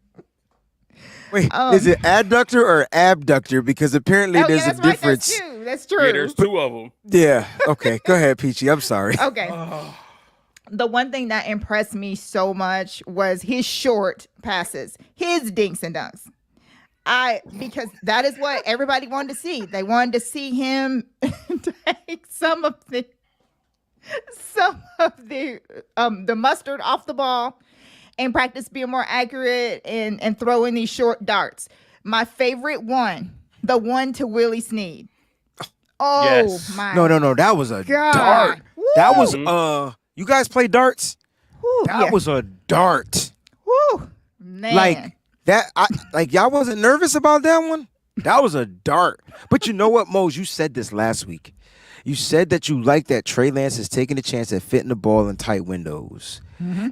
Wait, is it adductor or abductor? Because apparently there's a difference. Right, that's true. Yeah, there's 2 of them. Yeah. Okay. Go ahead, Peachy. I'm sorry. Okay. The one thing that impressed me so much was his short passes, his dinks and dunks. Because that is what everybody wanted to see. They wanted to see him take some of the mustard off the ball and practice being more accurate and throwing these short darts. My favorite one, the one to Willie Snead. Oh, yes. my. No. That was a God. dart. Woo. That was, you guys play darts? Woo, that was a dart. Woo, man. Y'all wasn't nervous about that one? That was a dart. But you know what, Mose? You said this last week. You said that you like that Trey Lance is taking a chance at fitting the ball in tight windows.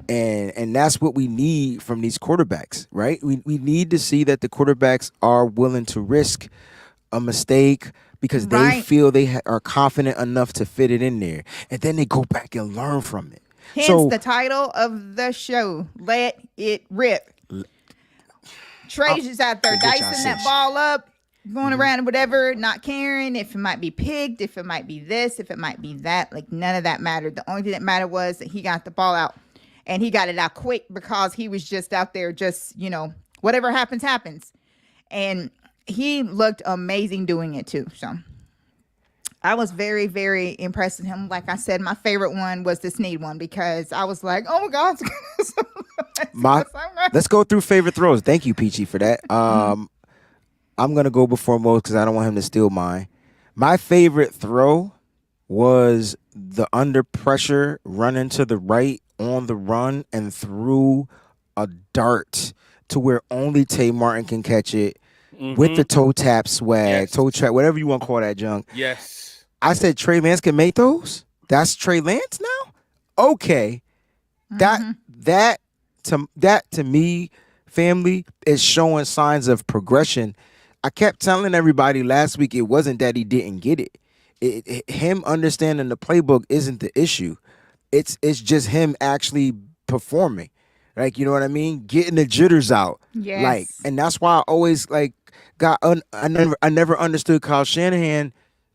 And that's what we need from these quarterbacks, right? We need to see that the quarterbacks are willing to risk a mistake because they feel they are confident enough to fit it in there. And then they go back and learn from it. Hence the title of the show, Let It Rip. Trey's just out there dicing that ball up, going around and whatever, not caring if it might be picked, if it might be this, if it might be that. Like, none of that mattered. The only thing that mattered was that he got the ball out. And he got it out quick because he was just out there just, whatever happens, happens. And he looked amazing doing it too. So I was very, very impressed with him. Like I said, my favorite one was the Snead one because I was like, oh my God, Let's go through favorite throws. Thank you, Peachy, for that. I'm gonna go before Mo because I don't want him to steal mine. My favorite throw was the under pressure run into the right on the run and threw a dart to where only Tay Martin can catch it with the toe tap swag, toe trap, whatever you want to call that junk. Yes. I said Trey Lance can make those. That's Trey Lance now. Okay, that to me, family, is showing signs of progression. I kept telling everybody last week it wasn't that he didn't get it. Him understanding the playbook isn't the issue. It's just him actually performing. Like, you know what I mean? Getting the jitters out. Yes. Like, and that's why I always I never understood Kyle Shanahan,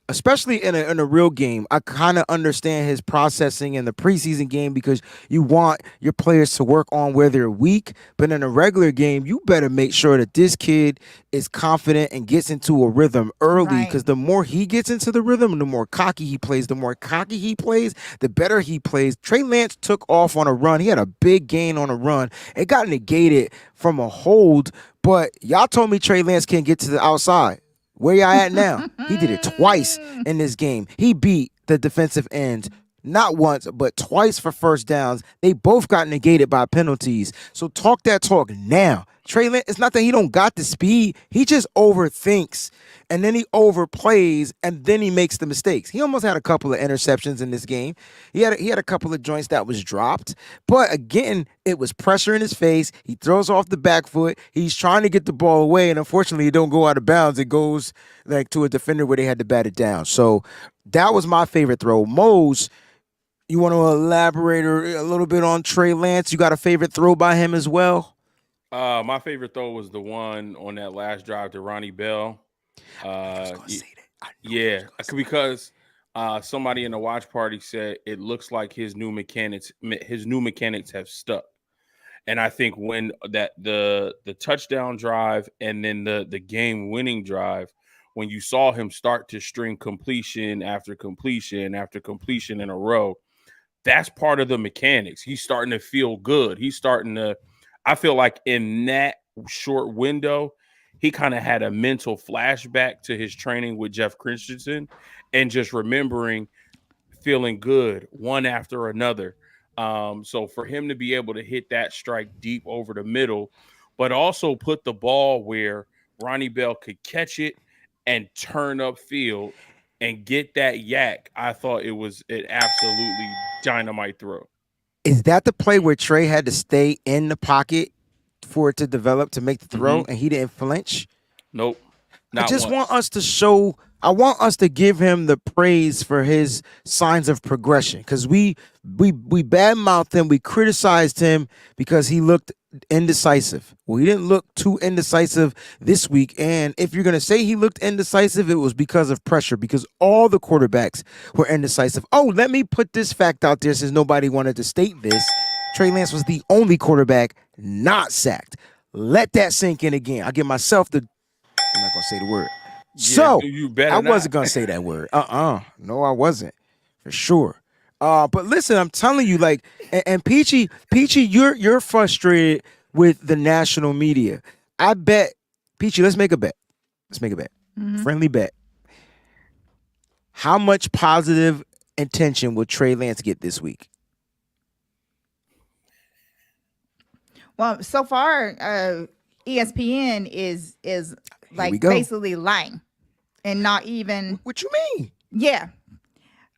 especially in a real game. I kind of understand his processing in the preseason game because you want your players to work on where they're weak. But in a regular game, you better make sure that this kid is confident and gets into a rhythm early, because the more he gets into the rhythm, the more cocky he plays. The more cocky he plays, the better he plays. Trey Lance took off on a run. He had a big gain on a run. It got negated from a hold, but y'all told me Trey Lance can't get to the outside. Where y'all at now? He did it twice in this game. He beat the defensive ends not once, but twice for first downs. They both got negated by penalties. So talk that talk now. Trey Lance, it's not that he don't got the speed. He just overthinks, and then he overplays, and then he makes the mistakes. He almost had a couple of interceptions in this game. He had a couple of joints that was dropped. But again, it was pressure in his face. He throws off the back foot. He's trying to get the ball away, and unfortunately, it don't go out of bounds. It goes like to a defender where they had to bat it down. So that was my favorite throw. Mose, you want to elaborate a little bit on Trey Lance? You got a favorite throw by him as well? My favorite throw was the one on that last drive to Ronnie Bell. Because somebody in the watch party said it looks like his new mechanics have stuck. And I think when the touchdown drive and then the game winning drive, when you saw him start to string completion after completion after completion in a row, that's part of the mechanics. He's starting to feel good. I feel like in that short window, he kind of had a mental flashback to his training with Jeff Christensen and just remembering feeling good one after another. So for him to be able to hit that strike deep over the middle, but also put the ball where Ronnie Bell could catch it and turn upfield and get that yak, I thought it was an absolutely dynamite throw. Is that the play where Trey had to stay in the pocket for it to develop to make the throw, and he didn't flinch? Nope. I want us to show. I want us to give him the praise for his signs of progression, because we badmouthed him, we criticized him because he looked indecisive. Well, he didn't look too indecisive this week, and if you're gonna say he looked indecisive, it was because of pressure, because all the quarterbacks were indecisive. Oh, let me put this fact out there since nobody wanted to state this. Trey Lance was the only quarterback not sacked. Let that sink in again. I give myself the. I'm not gonna say the word. So I wasn't gonna say that word. No, I wasn't, for sure. But listen, I'm telling you, like, and Peachy, you're frustrated with the national media. I bet, Peachy, let's make a bet. Friendly bet. How much positive attention will Trey Lance get this week? Well, so far, ESPN is like basically lying, and not even. What you mean? Yeah.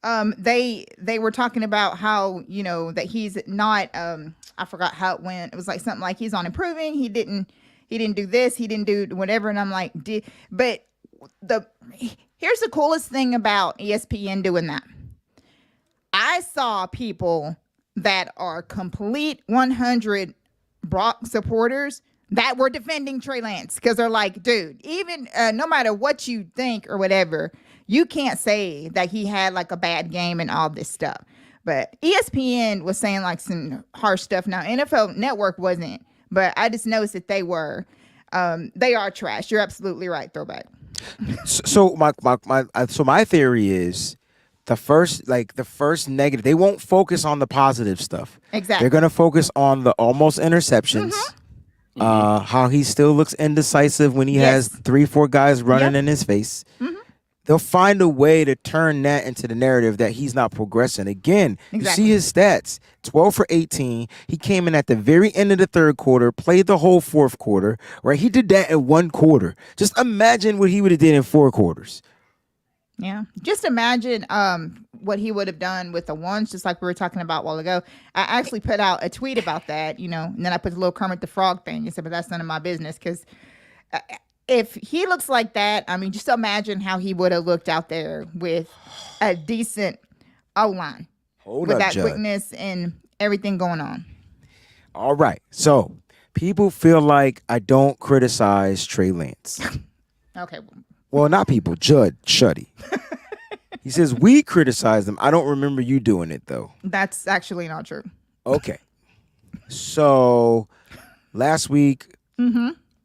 They were talking about how, that he's not, I forgot how it went. It was like something like he's on improving. He didn't do this. He didn't do whatever. And I'm like, but here's the coolest thing about ESPN doing that. I saw people that are complete 100 Brock supporters that were defending Trey Lance, because they're like, dude, even no matter what you think or whatever, you can't say that he had like a bad game and all this stuff. But ESPN was saying like some harsh stuff. Now, NFL Network wasn't, but I just noticed that they were. They are trash. You're absolutely right. Throwback. So my theory is the first negative. They won't focus on the positive stuff. Exactly. They're gonna focus on the almost interceptions. How he still looks indecisive when he has 3-4 guys running in his face. They'll find a way to turn that into the narrative that he's not progressing. Again, you see his stats, 12 for 18. He came in at the very end of the third quarter, played the whole fourth quarter, right? He did that in one quarter. Just imagine what he would have did in 4 quarters. Yeah. Just imagine what he would have done with the ones, just like we were talking about a while ago. I actually put out a tweet about that, and then I put the little Kermit the Frog thing and said, but that's none of my business, because if he looks like that, I mean, just imagine how he would have looked out there with a decent O-line. With that quickness and everything going on. All right. So people feel like I don't criticize Trey Lance. Okay. Well, not people. Shuddy. He says, we criticize him. I don't remember you doing it, though. That's actually not true. Okay. So last week,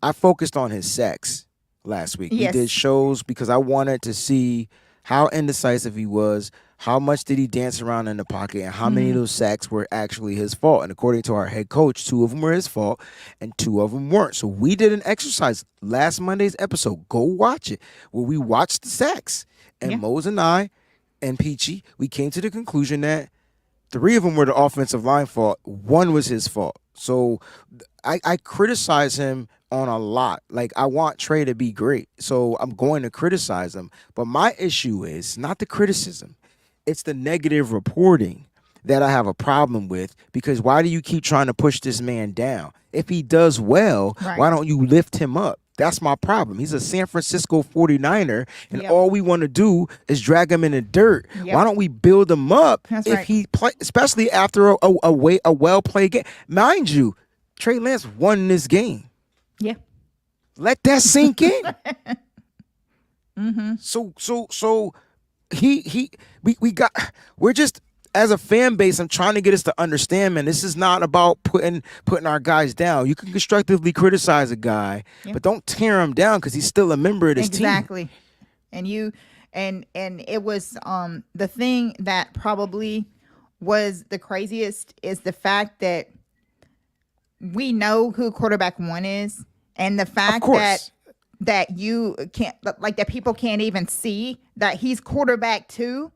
I focused on his sacks last week. Yes. We did shows because I wanted to see how indecisive he was, how much did he dance around in the pocket, and how many of those sacks were actually his fault. And according to our head coach, 2 of them were his fault and 2 of them weren't. So we did an exercise last Monday's episode. Go watch it, where we watched the sacks. And Mose and I and Peachy, we came to the conclusion that 3 of them were the offensive line fault. 1 was his fault. So I criticize him on a lot. Like, I want Trey to be great, so I'm going to criticize him. But my issue is not the criticism. It's the negative reporting that I have a problem with, because why do you keep trying to push this man down? If he does well, why don't you lift him up? That's my problem. He's a San Francisco 49er, and all we want to do is drag him in the dirt. Why don't we build him up he play, especially after a well-played game? Mind you, Trey Lance won this game. Yeah. Let that sink in. So we're just, as a fan base, I'm trying to get us to understand, man, this is not about putting our guys down. You can constructively criticize a guy, but don't tear him down because he's still a member of this team. Exactly. And it was the thing that probably was the craziest is the fact that we know who quarterback 1 is, and the fact that you can't, like, that people can't even see that he's quarterback 2.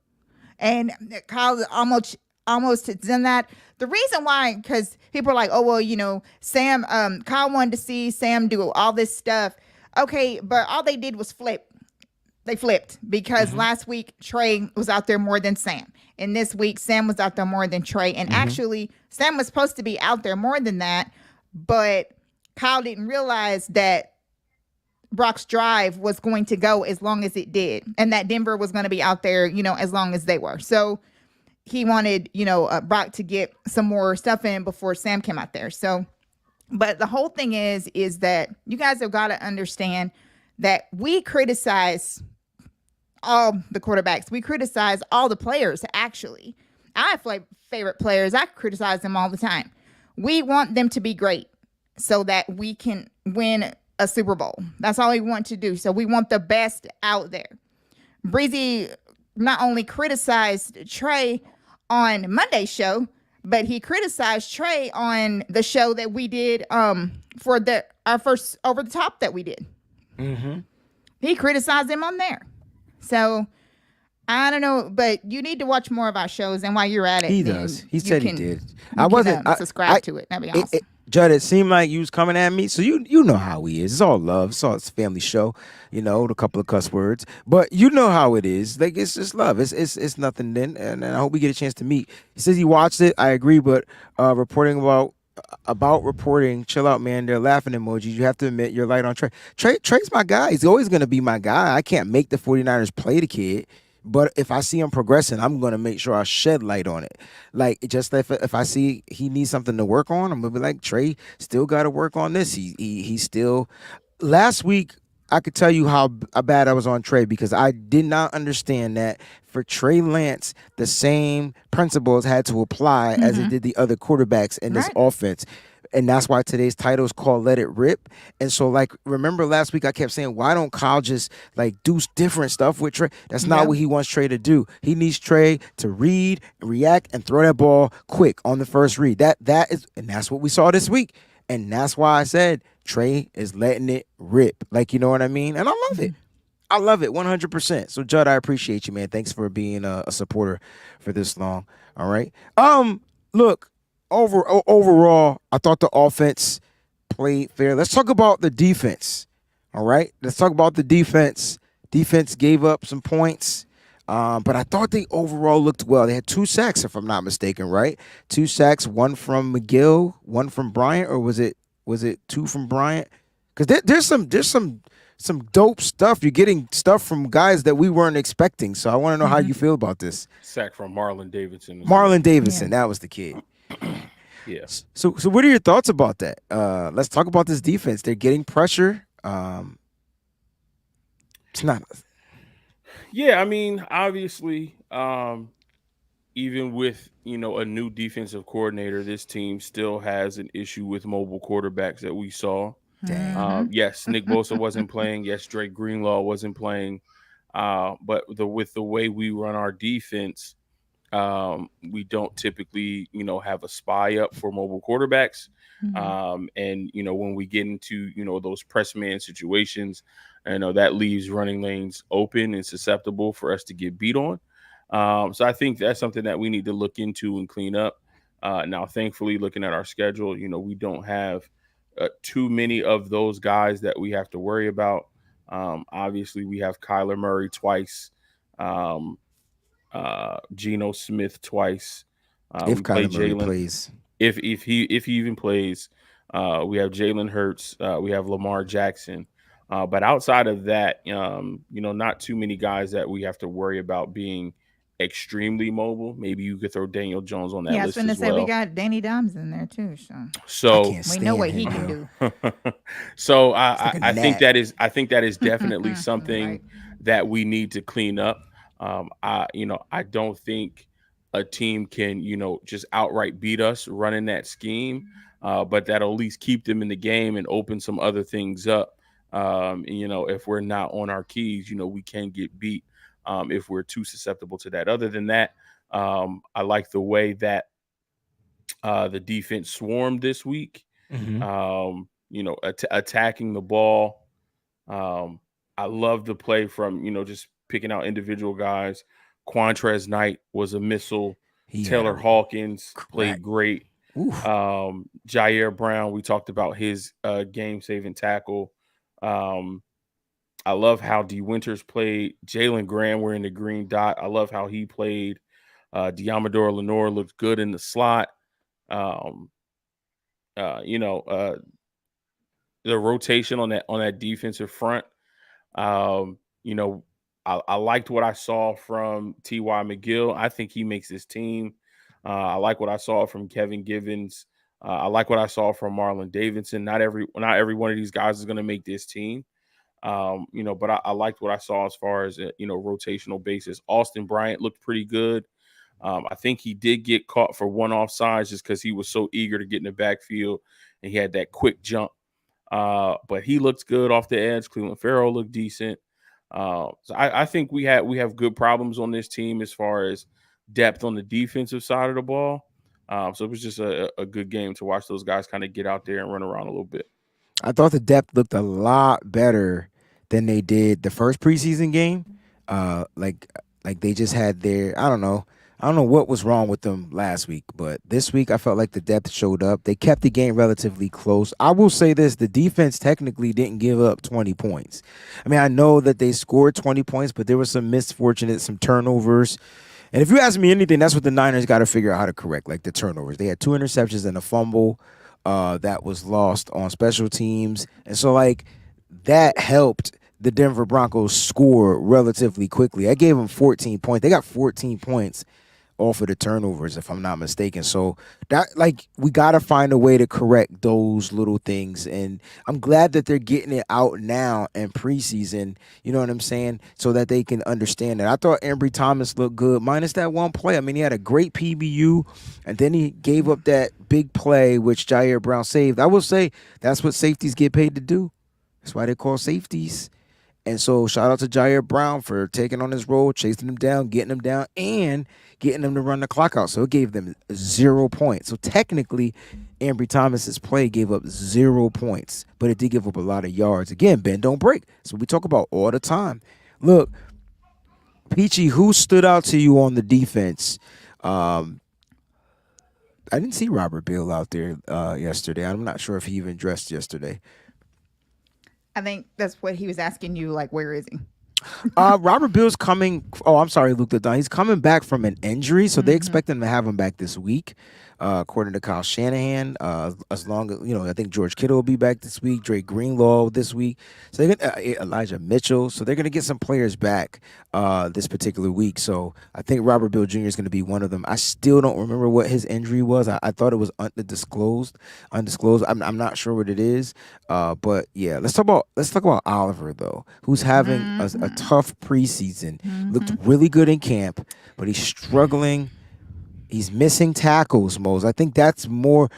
And Kyle almost done that. The reason why, because people are like, oh, well, Sam, Kyle wanted to see Sam do all this stuff. Okay, but all they did was flip. They flipped, because last week Trey was out there more than Sam. And this week Sam was out there more than Trey. And actually, Sam was supposed to be out there more than that, but Kyle didn't realize that Brock's drive was going to go as long as it did, and that Denver was going to be out there, as long as they were. So he wanted, Brock to get some more stuff in before Sam came out there. So, but the whole thing is that you guys have got to understand that we criticize all the quarterbacks. We criticize all the players, actually. I have favorite players. I criticize them all the time. We want them to be great so that we can win a Super Bowl. That's all we want to do. So we want the best out there. Breezy not only criticized Trey on Monday's show, but he criticized Trey on the show that we did for our first Over the Top that we did. He criticized him on there. So I don't know, but you need to watch more of our shows, and while you're at it, he does. He said he did. I wasn't subscribe to it. That'd be awesome. Judd, it seemed like you was coming at me, so you know how he is. It's all love. It's a family show, a couple of cuss words, but you know how it is. Like, it's just love. It's nothing then, and I hope we get a chance to meet. He says he watched it. I agree, but reporting about reporting, chill out, man. They're laughing emojis. You have to admit you're light on Trey. Trey's my guy. He's always going to be my guy. I can't make the 49ers play the kid. But if I see him progressing, I'm going to make sure I shed light on it. Like, just if I see he needs something to work on, I'm going to be like, Trey still got to work on this. He's still... Last week, I could tell you how bad I was on Trey, because I did not understand that for Trey Lance, the same principles had to apply as it did the other quarterbacks in this offense. And that's why today's title is called Let It Rip. And so, like, remember last week I kept saying, why don't Kyle just, like, do different stuff with Trey? That's not what he wants Trey to do. He needs Trey to read, react, and throw that ball quick on the first read. That's what we saw this week. And that's why I said Trey is letting it rip. Like, you know what I mean? And I love it. I love it 100%. So, Judd, I appreciate you, man. Thanks for being a supporter for this long. All right. Look, overall, I thought the offense played fair. Let's talk about the defense. All right. Let's talk about the defense. Defense gave up some points, but I thought they overall looked well. They had 2 sacks, if I'm not mistaken, right? 2 sacks, one from McGill, one from Bryant, or was it 2 from Bryant? Because there's some dope stuff. You're getting stuff from guys that we weren't expecting. So I want to know how you feel about this. Sack from Marlon Davidson. That was the kid. Yeah. So what are your thoughts about that? Let's talk about this defense. They're getting pressure. It's not. Yeah, I mean, obviously, even with a new defensive coordinator, this team still has an issue with mobile quarterbacks that we saw. Yes, Nick Bosa wasn't playing. Yes, Drake Greenlaw wasn't playing. But with the way we run our defense, we don't typically, have a spy up for mobile quarterbacks. And, when we get into, those press man situations, that leaves running lanes open and susceptible for us to get beat on. So I think that's something that we need to look into and clean up. Now, thankfully, looking at our schedule, we don't have too many of those guys that we have to worry about. Obviously, we have Kyler Murray twice, Geno Smith twice. If Kyler Murray plays, if he even plays, we have Jalen Hurts, we have Lamar Jackson. But outside of that, not too many guys that we have to worry about being extremely mobile. Maybe you could throw Daniel Jones on that list. I was going to say we got Danny Dimes in there too. So we know what he can do. So I think that is definitely something that we need to clean up. I don't think a team can just outright beat us running that scheme, but that'll at least keep them in the game and open some other things up. If we're not on our keys, we can get beat. If we're too susceptible to that. Other than that, I like the way that the defense swarmed this week. Attacking the ball. I love the play from just picking out individual guys. Quantrez Knight was a missile. Taylor Hawkins played great. Jair Brown, we talked about his game-saving tackle. I love how D. Winters played. Jalen Graham, we're in the green dot. I love how he played. Diamador Lenore looked good in the slot. The rotation on that defensive front. I liked what I saw from T.Y. McGill. I think he makes this team. I like what I saw from Kevin Givens. I like what I saw from Marlon Davidson. Not every one of these guys is going to make this team. But I liked what I saw as far as rotational basis. Austin Bryant looked pretty good. I think he did get caught for one offsides just because he was so eager to get in the backfield and he had that quick jump. But he looked good off the edge. Cleveland Farrell looked decent. So I think we have good problems on this team as far as depth on the defensive side of the ball. So it was just a good game to watch those guys kind of get out there and run around a little bit. I thought the depth looked a lot better than they did the first preseason game. Like they just had their, I don't know what was wrong with them last week, but this week I felt like the depth showed up. They kept the game relatively close. I will say this, the defense technically didn't give up 20 points. I mean, I know that they scored 20 points, but there was some misfortunate, some turnovers. And if you ask me anything, that's what the Niners got to figure out how to correct, like the turnovers. They had 2 interceptions and a fumble that was lost on special teams. And so, like, that helped the Denver Broncos score relatively quickly. I gave them 14 points. They got 14 points off of the turnovers, if I'm not mistaken. So that, like, we got to find a way to correct those little things. And I'm glad that they're getting it out now in preseason, you know what I'm saying, so that they can understand it. I thought Ambry Thomas looked good, minus that one play. I mean, he had a great PBU, and then he gave up that big play, which Jair Brown saved. I will say that's what safeties get paid to do. That's why they call safeties. And so shout out to Jair Brown for taking on his role, chasing him down, getting him down, and getting them to run the clock out. So it gave them 0 points. So technically, Ambry Thomas's play gave up 0 points, but it did give up a lot of yards. Again, bend don't break. So we talk about all the time. Look, Peachy, who stood out to you on the defense? I didn't see Robert Bill out there yesterday. I'm not sure if he even dressed yesterday. I think that's what he was asking you, like, where is he? Robert Bill's coming. Oh, I'm sorry, Luke Ledon. He's coming back from an injury, so they expect him to have him back this week, according to Kyle Shanahan. As long as, I think George Kittle will be back this week, Drake Greenlaw this week, so they're gonna, Elijah Mitchell. So they're going to get some players back this particular week. So I think Robert Bill Jr. is going to be one of them. I still don't remember what his injury was. I thought it was undisclosed. I'm not sure what it is. But yeah, let's talk about Oliver though, who's having a tough preseason. Looked really good in camp, but he's struggling. He's missing tackles, Mose. I think that's more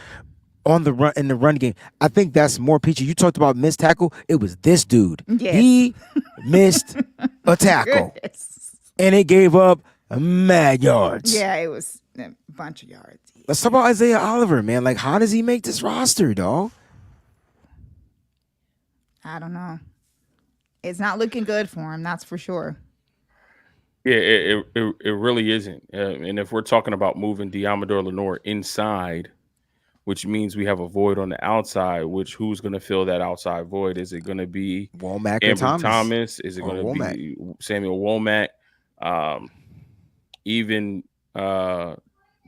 on the run in the run game. I think that's more Peachy. You talked about missed tackle. It was this dude. Yes. He missed a tackle, and it gave up mad yards. Yeah, it was a bunch of yards. Let's talk about Isaiah Oliver, man. Like, how does he make this roster, dog? I don't know. It's not looking good for him, that's for sure. Yeah, it really isn't. And if we're talking about moving Diamador Lenore inside, which means we have a void on the outside, which who's going to fill that outside void? Is it going to be Womack or Thomas? Is it going to be Samuel Womack? Even the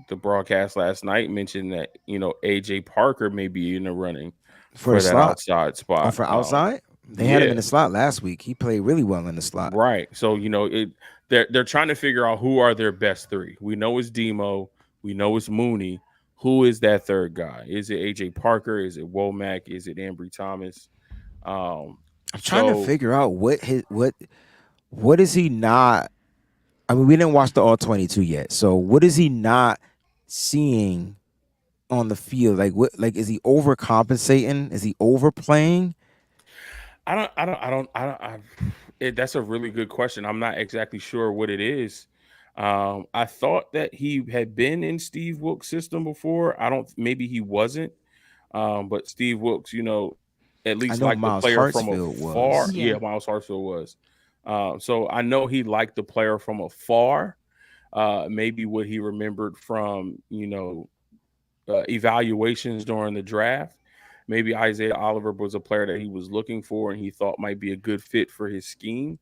broadcast last night mentioned that, AJ Parker may be in the running for that outside spot. Oh, for outside? They had him in the slot last week. He played really well in the slot. Right. So, they're trying to figure out who are their best three. We know it's Demo. We know it's Mooney. Who is that third guy? Is it AJ Parker? Is it Womack? Is it Ambry Thomas? I'm trying to figure out what is he not. I mean, we didn't watch the All 22 yet. So what is he not seeing on the field? Like is he overcompensating? Is he overplaying? That's a really good question. I'm not exactly sure what it is. I thought that he had been in Steve Wilkes' system before. Maybe he wasn't. But Steve Wilkes, at least like the player from afar. Yeah, Miles Hartsfield was. So I know he liked the player from afar. Maybe what he remembered from, evaluations during the draft. Maybe Isaiah Oliver was a player that he was looking for and he thought might be a good fit for his scheme.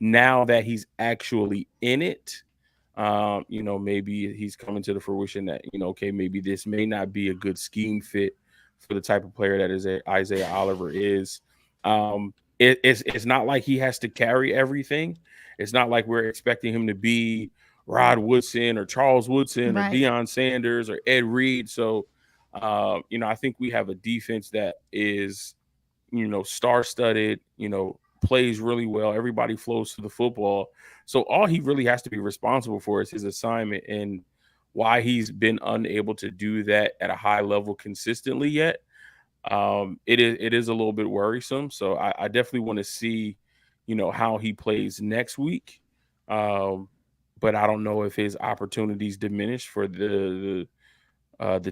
Now that he's actually in it, maybe he's coming to the fruition that, okay, maybe this may not be a good scheme fit for the type of player that Isaiah Oliver is. It's not like he has to carry everything. It's not like we're expecting him to be Rod Woodson or Charles Woodson or Deion Sanders or Ed Reed. So, I think we have a defense that is, star-studded, plays really well. Everybody flows to the football. So all he really has to be responsible for is his assignment, and why he's been unable to do that at a high level consistently yet. It is a little bit worrisome. So I definitely want to see, how he plays next week. But I don't know if his opportunities diminish for the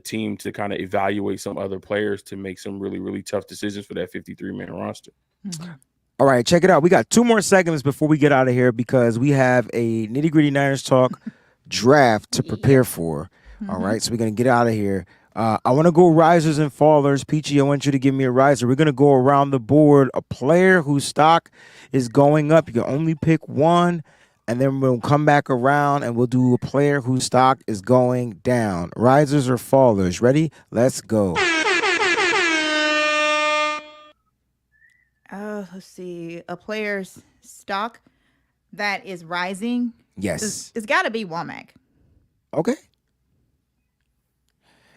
team to kind of evaluate some other players to make some really, really tough decisions for that 53-man roster. Mm-hmm. All right, check it out. We got 2 more segments before we get out of here because we have a nitty-gritty Niners talk draft to prepare for. Mm-hmm. All right, so we're going to get out of here. I want to go risers and fallers. Peachy, I want you to give me a riser. We're going to go around the board. A player whose stock is going up. You can only pick one. And then we'll come back around and we'll do a player whose stock is going down. Risers or fallers. Ready? Let's go. Let's see. A player's stock that is rising. Yes. It's got to be Womack. Okay.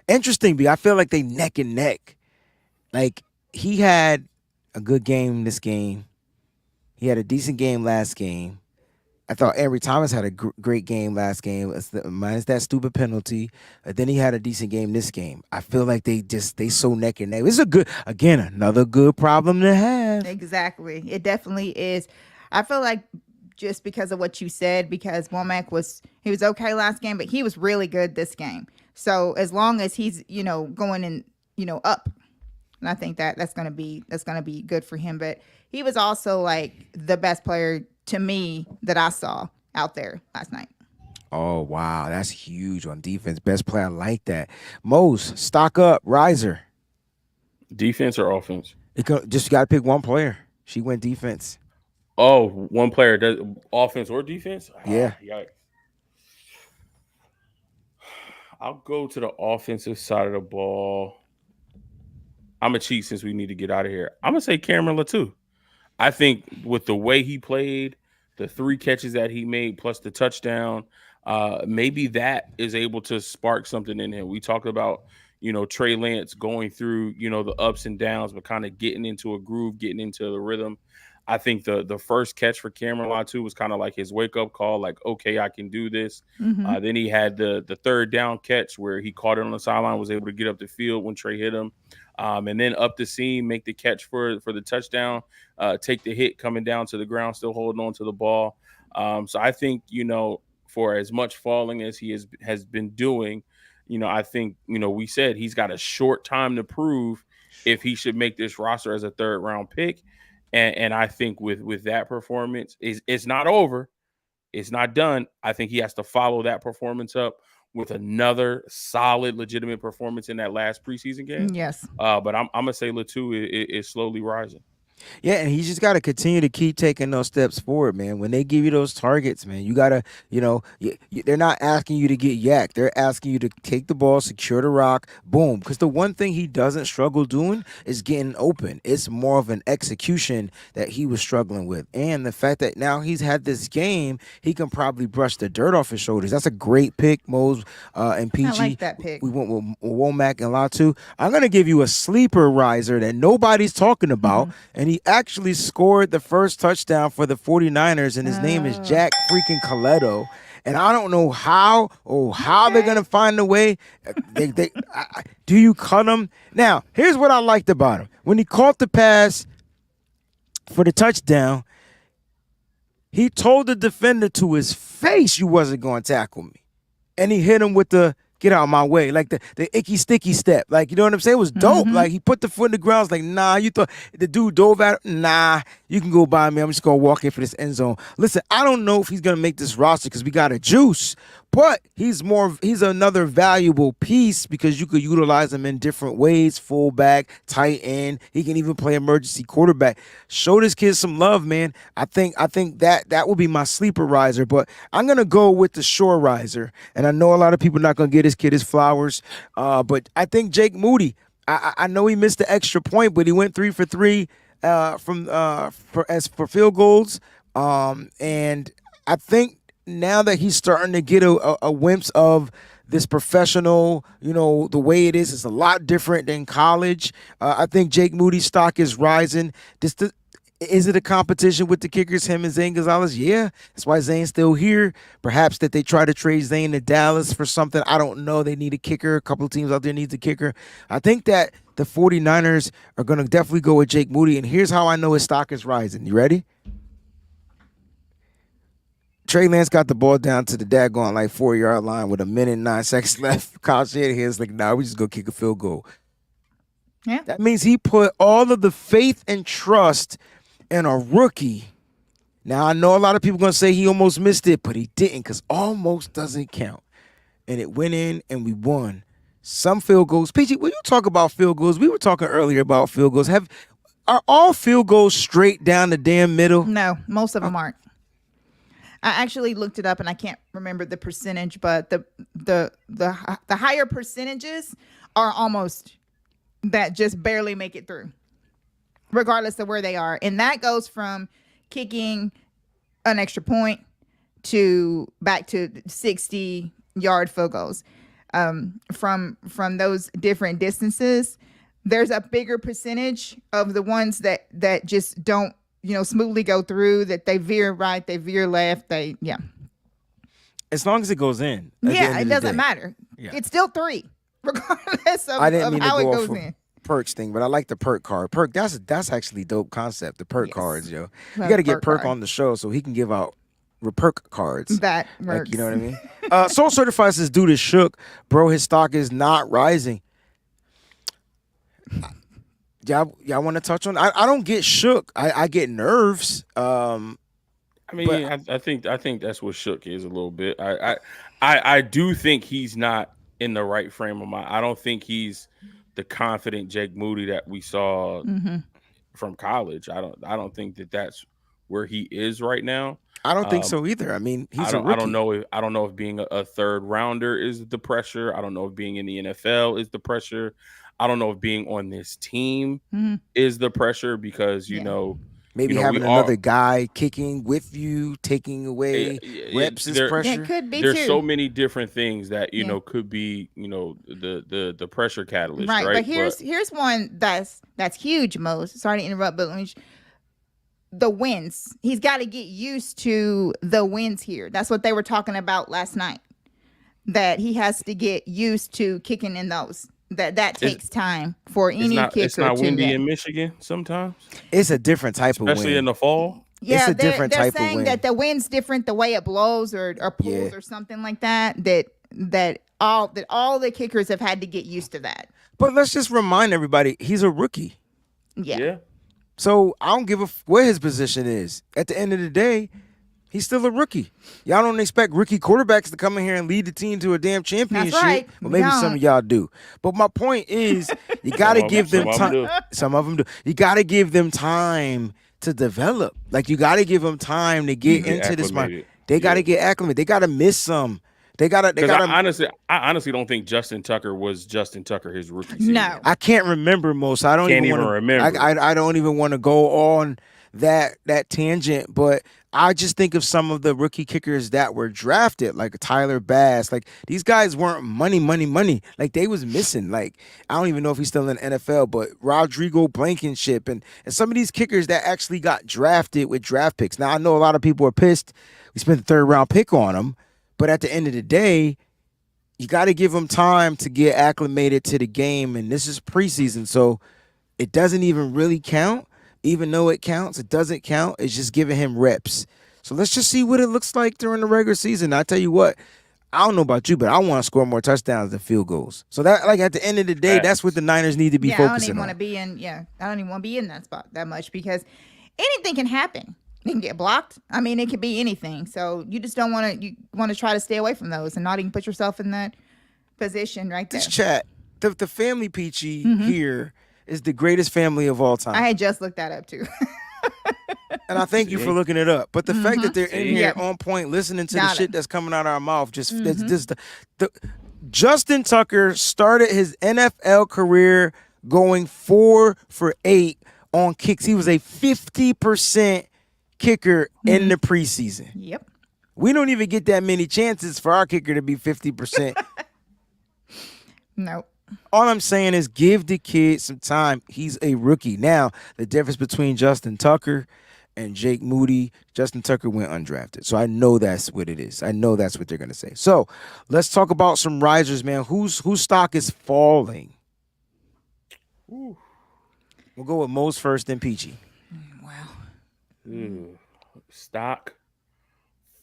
Interesting, because I feel like they neck and neck. Like, he had a good game this game. He had a decent game last game. I thought Avery Thomas had a great game last game, minus that stupid penalty. Then he had a decent game this game. I feel like they so neck and neck. This is another good problem to have. Exactly. It definitely is. I feel like just because of what you said, because Womack was okay last game, but he was really good this game. So as long as he's, going in, up, and I think that's gonna be good for him. But he was also like the best player to me that I saw out there last night. Oh wow, that's huge on defense. Best player, I like that. Mose, stock up, riser. Defense or offense? Just got to pick one player. She went defense. Oh, one player does offense or defense? Yeah. Yikes. I'll go to the offensive side of the ball. I'm a cheat since we need to get out of here. I'm gonna say Cameron Latu. I think with the way he played, the 3 catches that he made plus the touchdown, maybe that is able to spark something in him. We talked about, Trey Lance going through, the ups and downs, but kind of getting into a groove, getting into the rhythm. I think the first catch for Cameron Latu was kind of like his wake-up call, like, okay, I can do this. Mm-hmm. Then he had the third down catch where he caught it on the sideline, was able to get up the field when Trey hit him. And then up the seam, make the catch for the touchdown, take the hit coming down to the ground, still holding on to the ball. So I think, for as much falling as he has been doing, I think, we said he's got a short time to prove if he should make this roster as a 3rd round pick. And I think with that performance, it's not over. It's not done. I think he has to follow that performance up with another solid, legitimate performance in that last preseason game. Yes. But I'm going to say Latu is slowly rising. Yeah, and he's just got to continue to keep taking those steps forward, man. When they give you those targets, man, you got to, they're not asking you to get yacked. They're asking you to take the ball, secure the rock, boom. Because the one thing he doesn't struggle doing is getting open. It's more of an execution that he was struggling with. And the fact that now he's had this game, he can probably brush the dirt off his shoulders. That's a great pick, Mose and PG. I like that pick. We went with Womack and Latu. I'm going to give you a sleeper riser that nobody's talking about, and he actually scored the first touchdown for the 49ers, and his name is Jack freaking Coletto. And I don't know how they're going to find a way. Do you cut him? Now, here's what I liked about him. When he caught the pass for the touchdown, he told the defender to his face, you wasn't going to tackle me. And he hit him with the get out of my way, like the icky sticky step. Like, you know what I'm saying? It was dope. Mm-hmm. Like, he put the foot in the ground. I was like, nah, you thought the dude dove at him? Nah, you can go by me. I'm just going to walk in for this end zone. Listen, I don't know if he's going to make this roster because we got a juice, but he's another valuable piece because you could utilize him in different ways, fullback, tight end. He can even play emergency quarterback. Show this kid some love, man. I think that will be my sleeper riser, but I'm going to go with the shore riser. And I know a lot of people are not going to get this kid his flowers, but I think Jake Moody, I know he missed the extra point, but he went 3 for 3 for field goals. And I think now that he's starting to get a glimpse of this professional, the way it is a lot different than college. I think Jake Moody's stock is rising. Is it a competition with the kickers, him and Zane Gonzalez? Yeah, that's why Zane's still here. Perhaps that they try to trade Zane to Dallas for something. I don't know. They need a kicker. A couple of teams out there need a kicker. I think that the 49ers are going to definitely go with Jake Moody, and here's how I know his stock is rising. You ready? Trey Lance got the ball down to the daggone 4-yard line with 1minute and 9 seconds left. Kyle Shanahan's like, nah, we just go kick a field goal. Yeah. That means he put all of the faith and trust in a rookie. Now, I know a lot of people going to say he almost missed it, but he didn't because almost doesn't count. And it went in and we won. Some field goals. PG, when you talk about field goals, we were talking earlier about field goals. Are all field goals straight down the damn middle? No, most of them aren't. I actually looked it up and I can't remember the percentage, but the higher percentages are almost that just barely make it through, regardless of where they are. And that goes from kicking an extra point to back to 60 yard field goals from those different distances. There's a bigger percentage of the ones that just don't, smoothly go through, that they veer right, they veer left, As long as it goes in. It doesn't matter. Yeah. It's still 3, regardless of, I didn't mean how to go it goes off in. Perks thing, but I like the perk card. Perk, that's actually dope concept. The perk Yes. cards, yo. You Love got to get perk Perk card. on the show so he can give out perk cards. That Like, works. you know what I mean? Soul Certified says, dude is shook. Bro, his stock is not rising. Y'all want to touch on? I don't get shook. I get nerves. I mean, I think that's what shook is a little bit. I do think he's not in the right frame of mind. I don't think he's the confident Jake Moody that we saw from college. I don't think that's where he is right now. I don't think so either. I mean, he's a rookie. I don't know if being a third rounder is the pressure. I don't know if being in the NFL is the pressure. I don't know if being on this team is the pressure because maybe having another guy kicking with you, taking away reps is pressure. It could be There's too. so many different things that could be the pressure catalyst, right? But here's one that's huge, Mo. Sorry to interrupt, but the wins. He's got to get used to the wins here. That's what they were talking about last night. That he has to get used to kicking in those. That takes time for any kicker. It's not windy in Michigan sometimes. It's a different type of wind. Especially in the fall. Yeah, it's a different type of they're saying wind. that the wind's different, the way it blows or pulls or something like that. That all the kickers have had to get used to that. But let's just remind everybody, he's a rookie. Yeah. So I don't give a what his position is. At the end of the day, he's still a rookie. Y'all don't expect rookie quarterbacks to come in here and lead the team to a damn championship. That's right. Well, maybe some of y'all do. But my point is, you got to give them time. Some of them do. You got to give them time to develop. Like, you got to give them time to get into this. They got to get acclimated. They got to miss some. They got to. I honestly don't think Justin Tucker was Justin Tucker his rookie season. No. I can't remember most. I don't even remember. I don't even want to go on that tangent, but I just think of some of the rookie kickers that were drafted, like Tyler Bass. Like, these guys weren't money. Like, they was missing. Like, I don't even know if he's still in the NFL, but Rodrigo Blankenship and some of these kickers that actually got drafted with draft picks. Now, I know a lot of people are pissed we spent the third round pick on them, but at the end of the day, you got to give them time to get acclimated to the game, and this is preseason, so it doesn't even really count. Even though it counts, it doesn't count. It's just giving him reps. So let's just see what it looks like during the regular season. I tell you what, I don't know about you, but I want to score more touchdowns than field goals. So that, like, at the end of the day, that's what the Niners need to be focusing on. I don't even want to be in that spot that much because anything can happen. You can get blocked. I mean, it could be anything. So you just don't want to. You want to try to stay away from those and not even put yourself in that position right there. This chat, the family Peachy here is the greatest family of all time. I had just looked that up too. And I thank you for looking it up. But the fact that they're in here on point, listening to the shit that's coming out of our mouth, Justin Tucker started his NFL career going 4 for 8 on kicks. He was a 50% kicker in the preseason. Yep. We don't even get that many chances for our kicker to be 50%. Nope. All I'm saying is give the kid some time. He's a rookie. Now, the difference between Justin Tucker and Jake Moody, Justin Tucker went undrafted. So I know that's what it is. I know that's what they're going to say. So let's talk about some risers, man. Whose stock is falling? Ooh. We'll go with Mo's first, then Peachy. Wow. Stock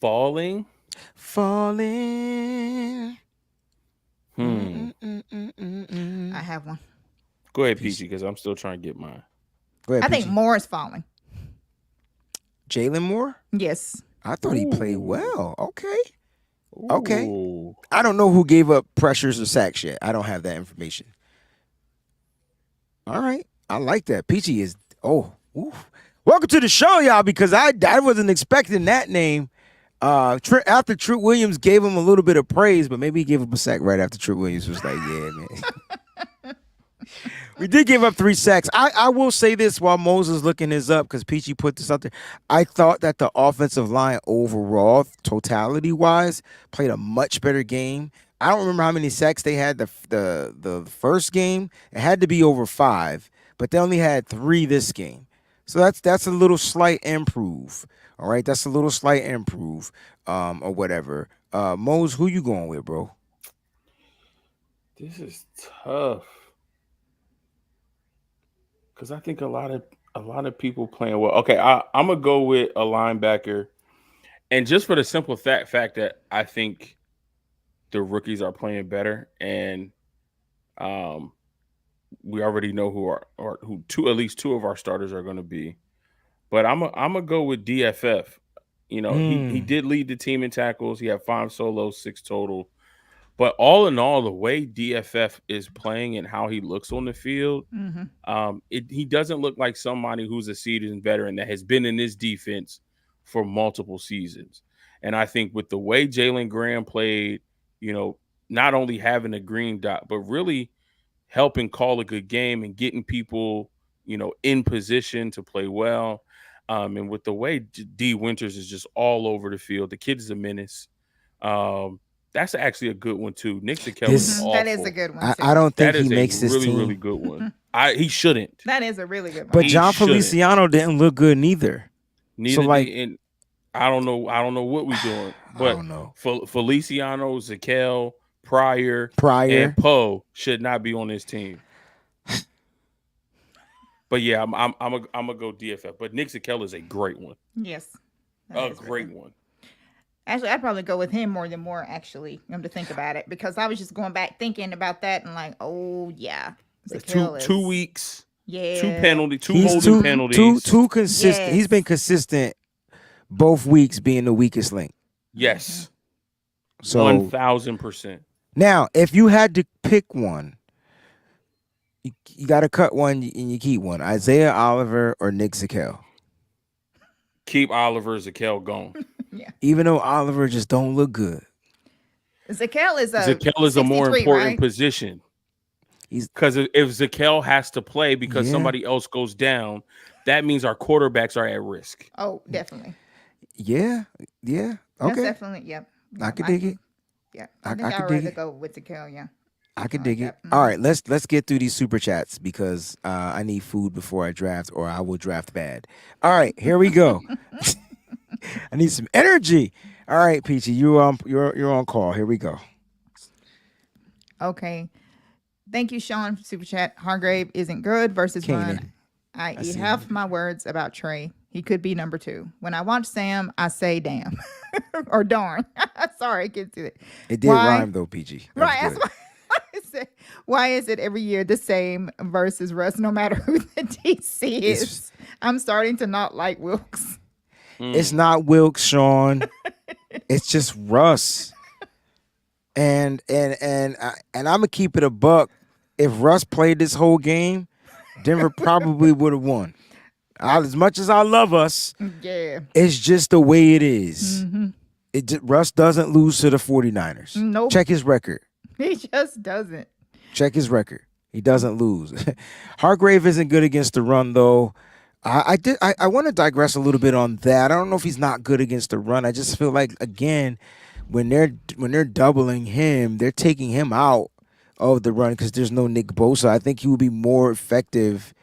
falling? Falling. I have one. Go ahead, Peachy, because I'm still trying to get mine. Go ahead, I think Peachy. Moore is falling. Jalen Moore? Yes. I thought he played well. Okay. Ooh. Okay. I don't know who gave up pressures or sacks yet. I don't have that information. All right. I like that. Peachy is, welcome to the show, y'all, because I wasn't expecting that name. After Trent Williams gave him a little bit of praise, but maybe he gave him a sack right after Trent Williams was like, yeah, man. We did give up 3 sacks. I will say this while Moses looking this up because Peachy put this out there. I thought that the offensive line overall, totality wise, played a much better game. I don't remember how many sacks they had the first game. It had to be over 5, but they only had 3 this game. So that's a little slight improve. All right, that's a little slight improve, or whatever. Mose, who you going with, bro? This is tough because I think a lot of people playing well. Okay, I'm gonna go with a linebacker, and just for the simple fact that I think the rookies are playing better, and we already know who at least 2 of our starters are going to be. But I'm gonna go with DFF. You know, he did lead the team in tackles. He had 5 solos, 6 total. But all in all, the way DFF is playing and how he looks on the field, he doesn't look like somebody who's a seasoned veteran that has been in this defense for multiple seasons. And I think with the way Jalen Graham played, you know, not only having a green dot, but really helping call a good game and getting people, you know, in position to play well. And with the way D Winters is just all over the field, the kid is a menace. That's actually a good one too. Nick Sekell is awful. That is a good one. I don't think he makes this team. Really good one. He shouldn't. That is a really good one. But John Feliciano didn't look good neither. So like, and I don't know what we're doing. But I don't know. Feliciano, Sekell, Pryor, and Poe should not be on this team. But yeah, I'm gonna go DFF. But Nick Sekell is a great one. Yes, a great one. Actually, I'd probably go with him more than Moore, actually, to think about it, because I was just going back thinking about that and like, oh, yeah. 2 weeks. Yeah. 2 penalties, 2 holding penalties. Two consistent. Yes. He's been consistent both weeks being the weakest link. Yes. So 1,000%. Now, if you had to pick one, you got to cut one and you keep one. Isaiah Oliver or Nick Sekell? Keep Oliver, Sekell gone. Yeah. Even though Oliver just don't look good. Sekell is a more important right? position. Because if Sekell has to play because somebody else goes down, that means our quarterbacks are at risk. Oh, definitely. Yeah. Okay. That's definitely, yep. I could dig it. Yeah. I think I'd rather go with Sekell, yeah. I could dig it. All right, let's get through these super chats because I need food before I draft, or I will draft bad. All right, here we go. I need some energy. All right, Peachy, you're on call. Here we go. Okay. Thank you, Sean, for super chat. Hargrave isn't good versus Run. I eat half my words about Trey. He could be number 2. When I watch Sam, I say damn or darn. Sorry, I can't do it. It did rhyme though, PG. Right. Why is it every year the same versus Russ, no matter who the DC is? I'm starting to not like Wilkes. It's not Wilkes, Sean. It's just Russ. And I'm gonna keep it a buck. If Russ played this whole game, Denver probably would have won. As much as I love us, it's just the way it is. Russ doesn't lose to the 49ers. Nope. Check his record. He just doesn't. Check his record. He doesn't lose. Hargrave isn't good against the run, though. I want to digress a little bit on that. I don't know if he's not good against the run. I just feel like, again, when they're doubling him, they're taking him out of the run because there's no Nick Bosa. I think he would be more effective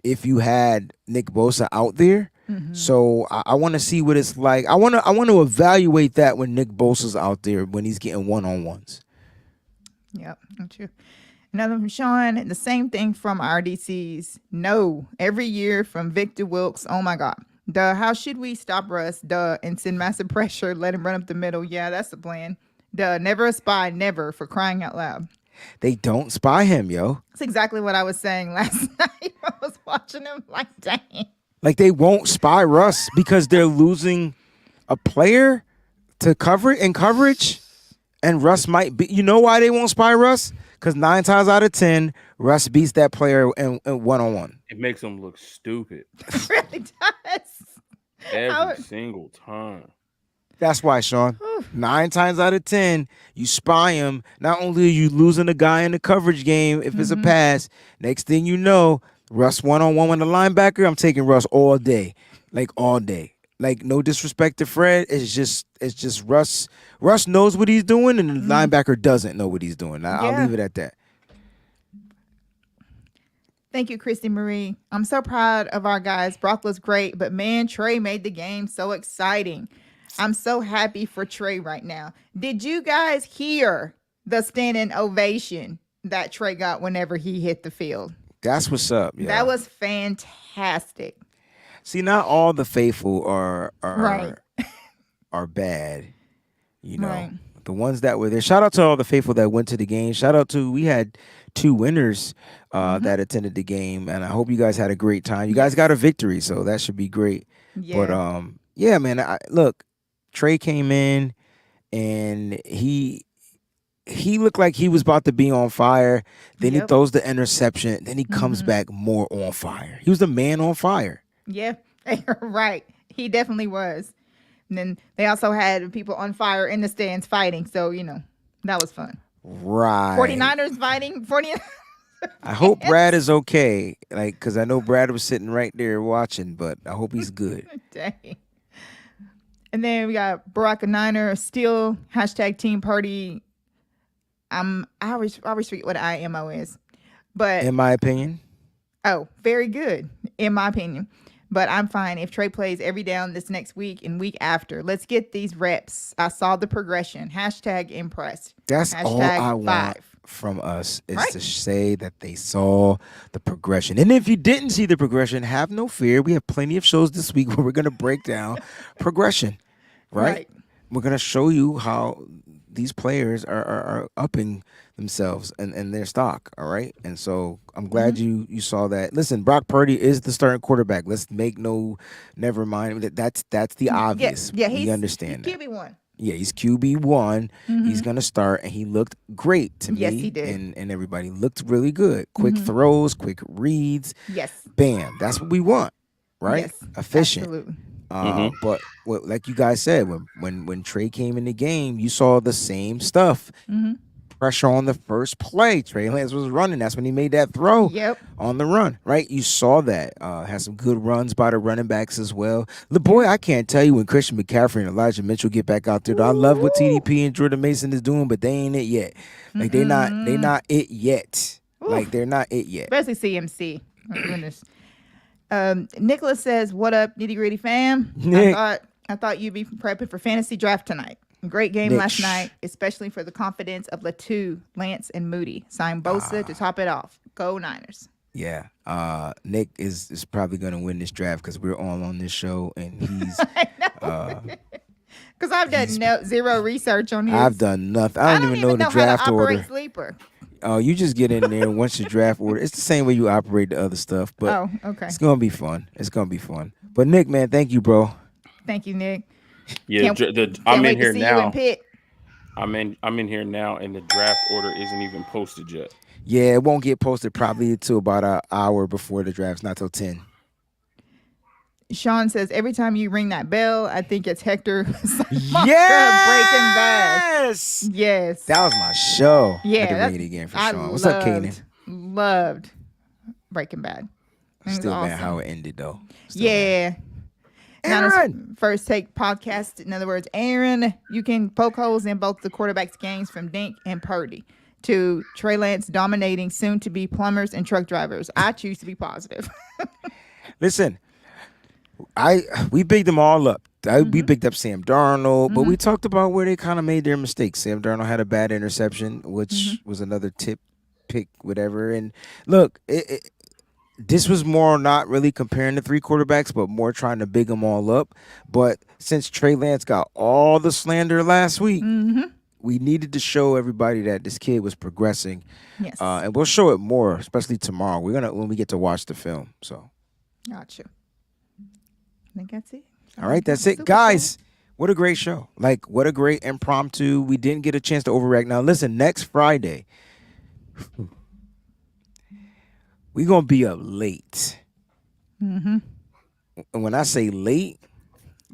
if you had Nick Bosa out there. So I want to see what it's like. I want to evaluate that when Nick Bosa's out there, when he's getting one-on-ones. Yep, true. Another from Sean. The same thing from our DCs. No, every year from Victor Wilkes. Oh my God. Duh. How should we stop Russ? Duh. And send massive pressure. Let him run up the middle. Yeah, that's the plan. Duh. Never a spy. Never, for crying out loud. They don't spy him, yo. That's exactly what I was saying last night. I was watching him like, dang. Like, they won't spy Russ because they're losing a player to coverage. And Russ might be. You know why they won't spy Russ? Because 9 times out of 10, Russ beats that player in one-on-one. It makes him look stupid. It really does. Every single time. That's why, Sean. 9 times out of 10, you spy him. Not only are you losing a guy in the coverage game if it's a pass, next thing you know, Russ one-on-one with the linebacker, I'm taking Russ all day. Like all day. Like no disrespect to Fred. It's just Russ. Russ knows what he's doing, and the linebacker doesn't know what he's doing. I'll leave it at that. Thank you, Christy Marie. I'm so proud of our guys. Brock was great, but man, Trey made the game so exciting. I'm so happy for Trey right now. Did you guys hear the standing ovation that Trey got whenever he hit the field? That's what's up. Yeah. That was fantastic. See, not all the faithful are Right. are bad. You know, Right. the ones that were there. Shout out to all the faithful that went to the game. Shout out to, we had 2 winners that attended the game, and I hope you guys had a great time. You guys got a victory, so that should be great. Yeah. But yeah, man. Look, Trey came in and he looked like he was about to be on fire. Then he throws the interception. Then he comes back more on fire. He was the man on fire. Yeah, right. He definitely was. And then they also had people on fire in the stands fighting. So, that was fun. Right. 49ers fighting. I hope Brad is okay. Like, because I know Brad was sitting right there watching, but I hope he's good. Dang. And then we got Barack Niner still #team party. I always forget what IMO is. But In my opinion. Oh, very good, in my opinion. But I'm fine if Trey plays every down this next week and week after. Let's get these reps. I saw the progression. #impressed. That's all I want from us is to say that they saw the progression. And if you didn't see the progression, have no fear. We have plenty of shows this week where we're going to break down progression, right? We're going to show you how these players are upping themselves and their stock, all right? And so I'm glad you saw that. Listen, Brock Purdy is the starting quarterback. Let's never mind. That's the obvious. Yeah, we understand he's that. QB1. Yeah, he's QB1. He's going to start, and he looked great to me. Yes, he did. And everybody looked really good. Quick throws, quick reads. Yes. Bam. That's what we want, right? Yes, efficient. absolutely. But like you guys said, when Trey came in the game, you saw the same stuff. Pressure on the first play. Trey Lance was running. That's when he made that throw on the run, right? You saw that. Had some good runs by the running backs as well. Boy, I can't tell you when Christian McCaffrey and Elijah Mitchell get back out there. I love what TDP and Jordan Mason is doing, but they ain't it yet. Like they not it yet. Oof. Like they're not it yet. Especially CMC. Oh, goodness. Nicholas says, "What up, nitty gritty fam? Nick. I thought you'd be prepping for fantasy draft tonight. Great game last night, especially for the confidence of Latu, Lance, and Moody. Signed Bosa to top it off. Go Niners." Yeah. Nick is probably going to win this draft because we're all on this show, and he's because I've done zero research on his. I've done nothing. I don't even know the draft how to operate order. Sleeper. Oh, you just get in there once your draft order. It's the same way you operate the other stuff, but okay. It's gonna be fun. It's gonna be fun. But Nick, man, thank you, bro. Thank you, Nick. Yeah, Can't I'm wait in here to see you in now. Pitt. I'm in here now, and the draft order isn't even posted yet. Yeah, it won't get posted probably until about an hour before the draft, not till 10. Sean says, every time you ring that bell, I think it's Hector Yes! Breaking Bad. Yes. That was my show. Yeah. Had to ring it again for Sean. What's up, Kanan? Loved Breaking Bad. It was Still awesome. mad how it ended, though. Yeah. Aaron! First Take podcast. In other words, Aaron, you can poke holes in both the quarterbacks' games from Dink and Purdy to Trey Lance dominating soon-to-be plumbers and truck drivers. I choose to be positive. Listen, we bigged them all up. We bigged up Sam Darnold, but we talked about where they kind of made their mistakes. Sam Darnold had a bad interception, which was another tip, pick, whatever. And look, this was more not really comparing the 3 quarterbacks, but more trying to big them all up. But since Trey Lance got all the slander last week, we needed to show everybody that this kid was progressing. Yes. And we'll show it more, especially tomorrow. When we get to watch the film. So. Gotcha. I think that's it. All right, that's it. Guys, what a great show. Like, what a great impromptu. We didn't get a chance to overreact. Now, listen, next Friday, we're going to be up late. And when I say late,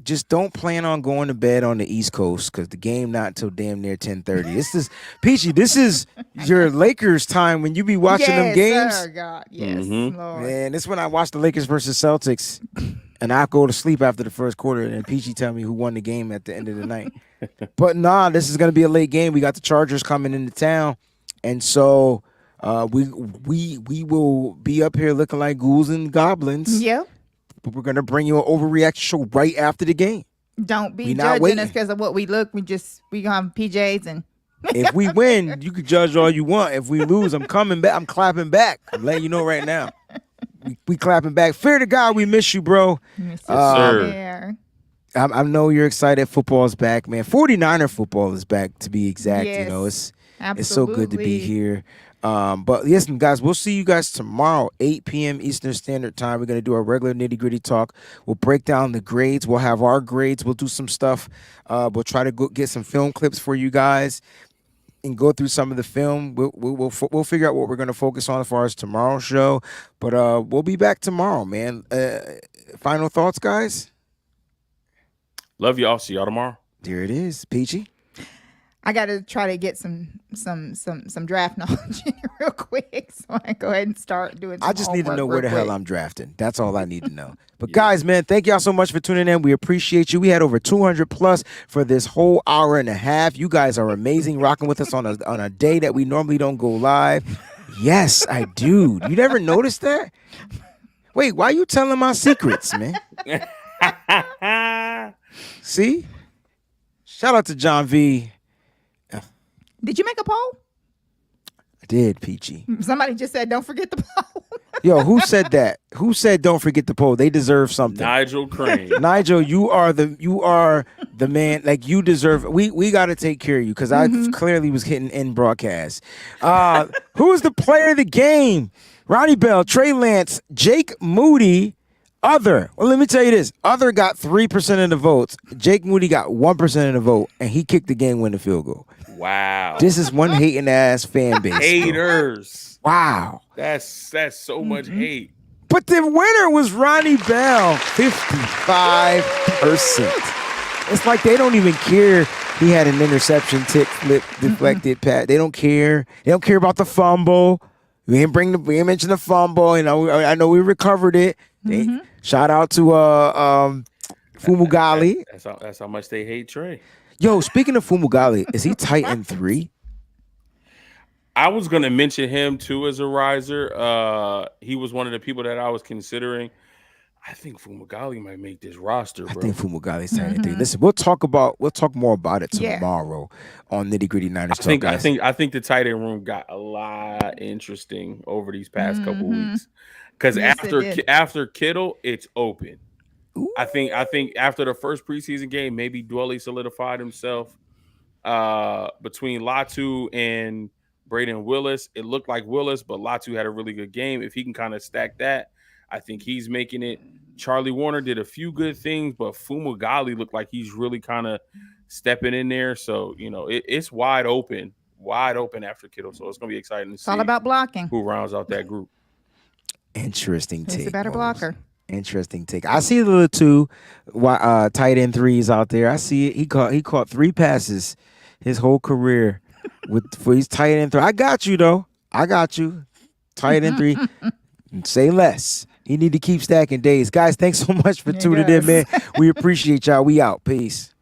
just don't plan on going to bed on the East Coast because the game not until damn near 10:30. This is Peachy. This is your Lakers time when you be watching them games. Sir, God. Yes, Mhm. Lord. Man, this is when I watch the Lakers versus Celtics, and I go to sleep after the first quarter, and Peachy tell me who won the game at the end of the night. But nah, this is gonna be a late game. We got the Chargers coming into town, and so we will be up here looking like ghouls and goblins. Yep. But we're gonna bring you an overreaction show right after the game. Don't be We not judging waiting. us because of what we look. We gonna have PJs and If we win, you can judge all you want. If we lose, I'm coming back. I'm clapping back. I'm letting you know right now. We clapping back. Fear to God, we miss you, bro. sir. there. I know you're excited. Football is back, man. 49er football is back, to be exact. Yes, you know, it's so good to be absolutely. here. But listen, guys, we'll see you guys tomorrow, 8 p.m. Eastern Standard Time. We're going to do our regular nitty-gritty talk. We'll break down the grades. We'll have our grades. We'll do some stuff. We'll try to get some film clips for you guys and go through some of the film. We'll figure out what we're going to focus on as far as tomorrow's show. But we'll be back tomorrow, man. Final thoughts, guys? Love y'all. See y'all tomorrow. There it is, Peachy. I got to try to get some draft knowledge in here real quick, so I go ahead and start doing. I just need to know where the hell I'm. I'm drafting. That's all I need to know. But guys, man, thank y'all so much for tuning in. We appreciate you. We had over 200 plus for this whole hour and a half. You guys are amazing, rocking with us on a day that we normally don't go live. Yes, I do. You never noticed that? Wait, why you telling my secrets, man? See? Shout out to John V. Did you make a poll? I did, Peachy. Somebody just said, "Don't forget the poll." Yo, who said that? Who said don't forget the poll? They deserve something. Nigel Crane. Nigel, you are the man. Like, you deserve. We got to take care of you because I clearly was hitting in broadcast. Who's the player of the game? Ronnie Bell, Trey Lance, Jake Moody. Other. Well, let me tell you this. Other got 3% of the votes. Jake Moody got 1% of the vote, and he kicked the game-winning field goal. Wow. This is one hating ass fan base. Bro. Haters. Wow. That's so much hate. But the winner was Ronnie Bell, 55%. It's like they don't even care he had an interception, tip, flip, deflected, pat. They don't care. They don't care about the fumble. We didn't mention the fumble. You know, I know we recovered it. Shout out to Fumugali. That's how much they hate Trey. Yo, speaking of Fumugali, is he tight end 3? I was gonna mention him too as a riser. He was one of the people that I was considering. I think Fumagalli might make this roster, bro. I think Fumugali's tight end 3. Listen, we'll talk more about it tomorrow on Nitty Gritty Niners Talk, guys. I think the tight end room got a lot interesting over these past couple weeks. Because after Kittle, it's open. Ooh. I think after the first preseason game, maybe Dwelly solidified himself between Latu and Braden Willis. It looked like Willis, but Latu had a really good game. If he can kind of stack that, I think he's making it. Charlie Warner did a few good things, but Fumagalli looked like he's really kind of stepping in there. So, you know, it's wide open after Kittle. So it's going to be exciting to see. It's all about blocking. Who rounds out that group. Interesting take. He's a better blocker. Interesting take. I see the little 2 tight end 3s out there. I see it. He caught 3 passes his whole career for his tight end 3. I got you though. I got you. Tight end 3. Say less. He need to keep stacking days. Guys, thanks so much for tuning in, man. We appreciate y'all. We out. Peace.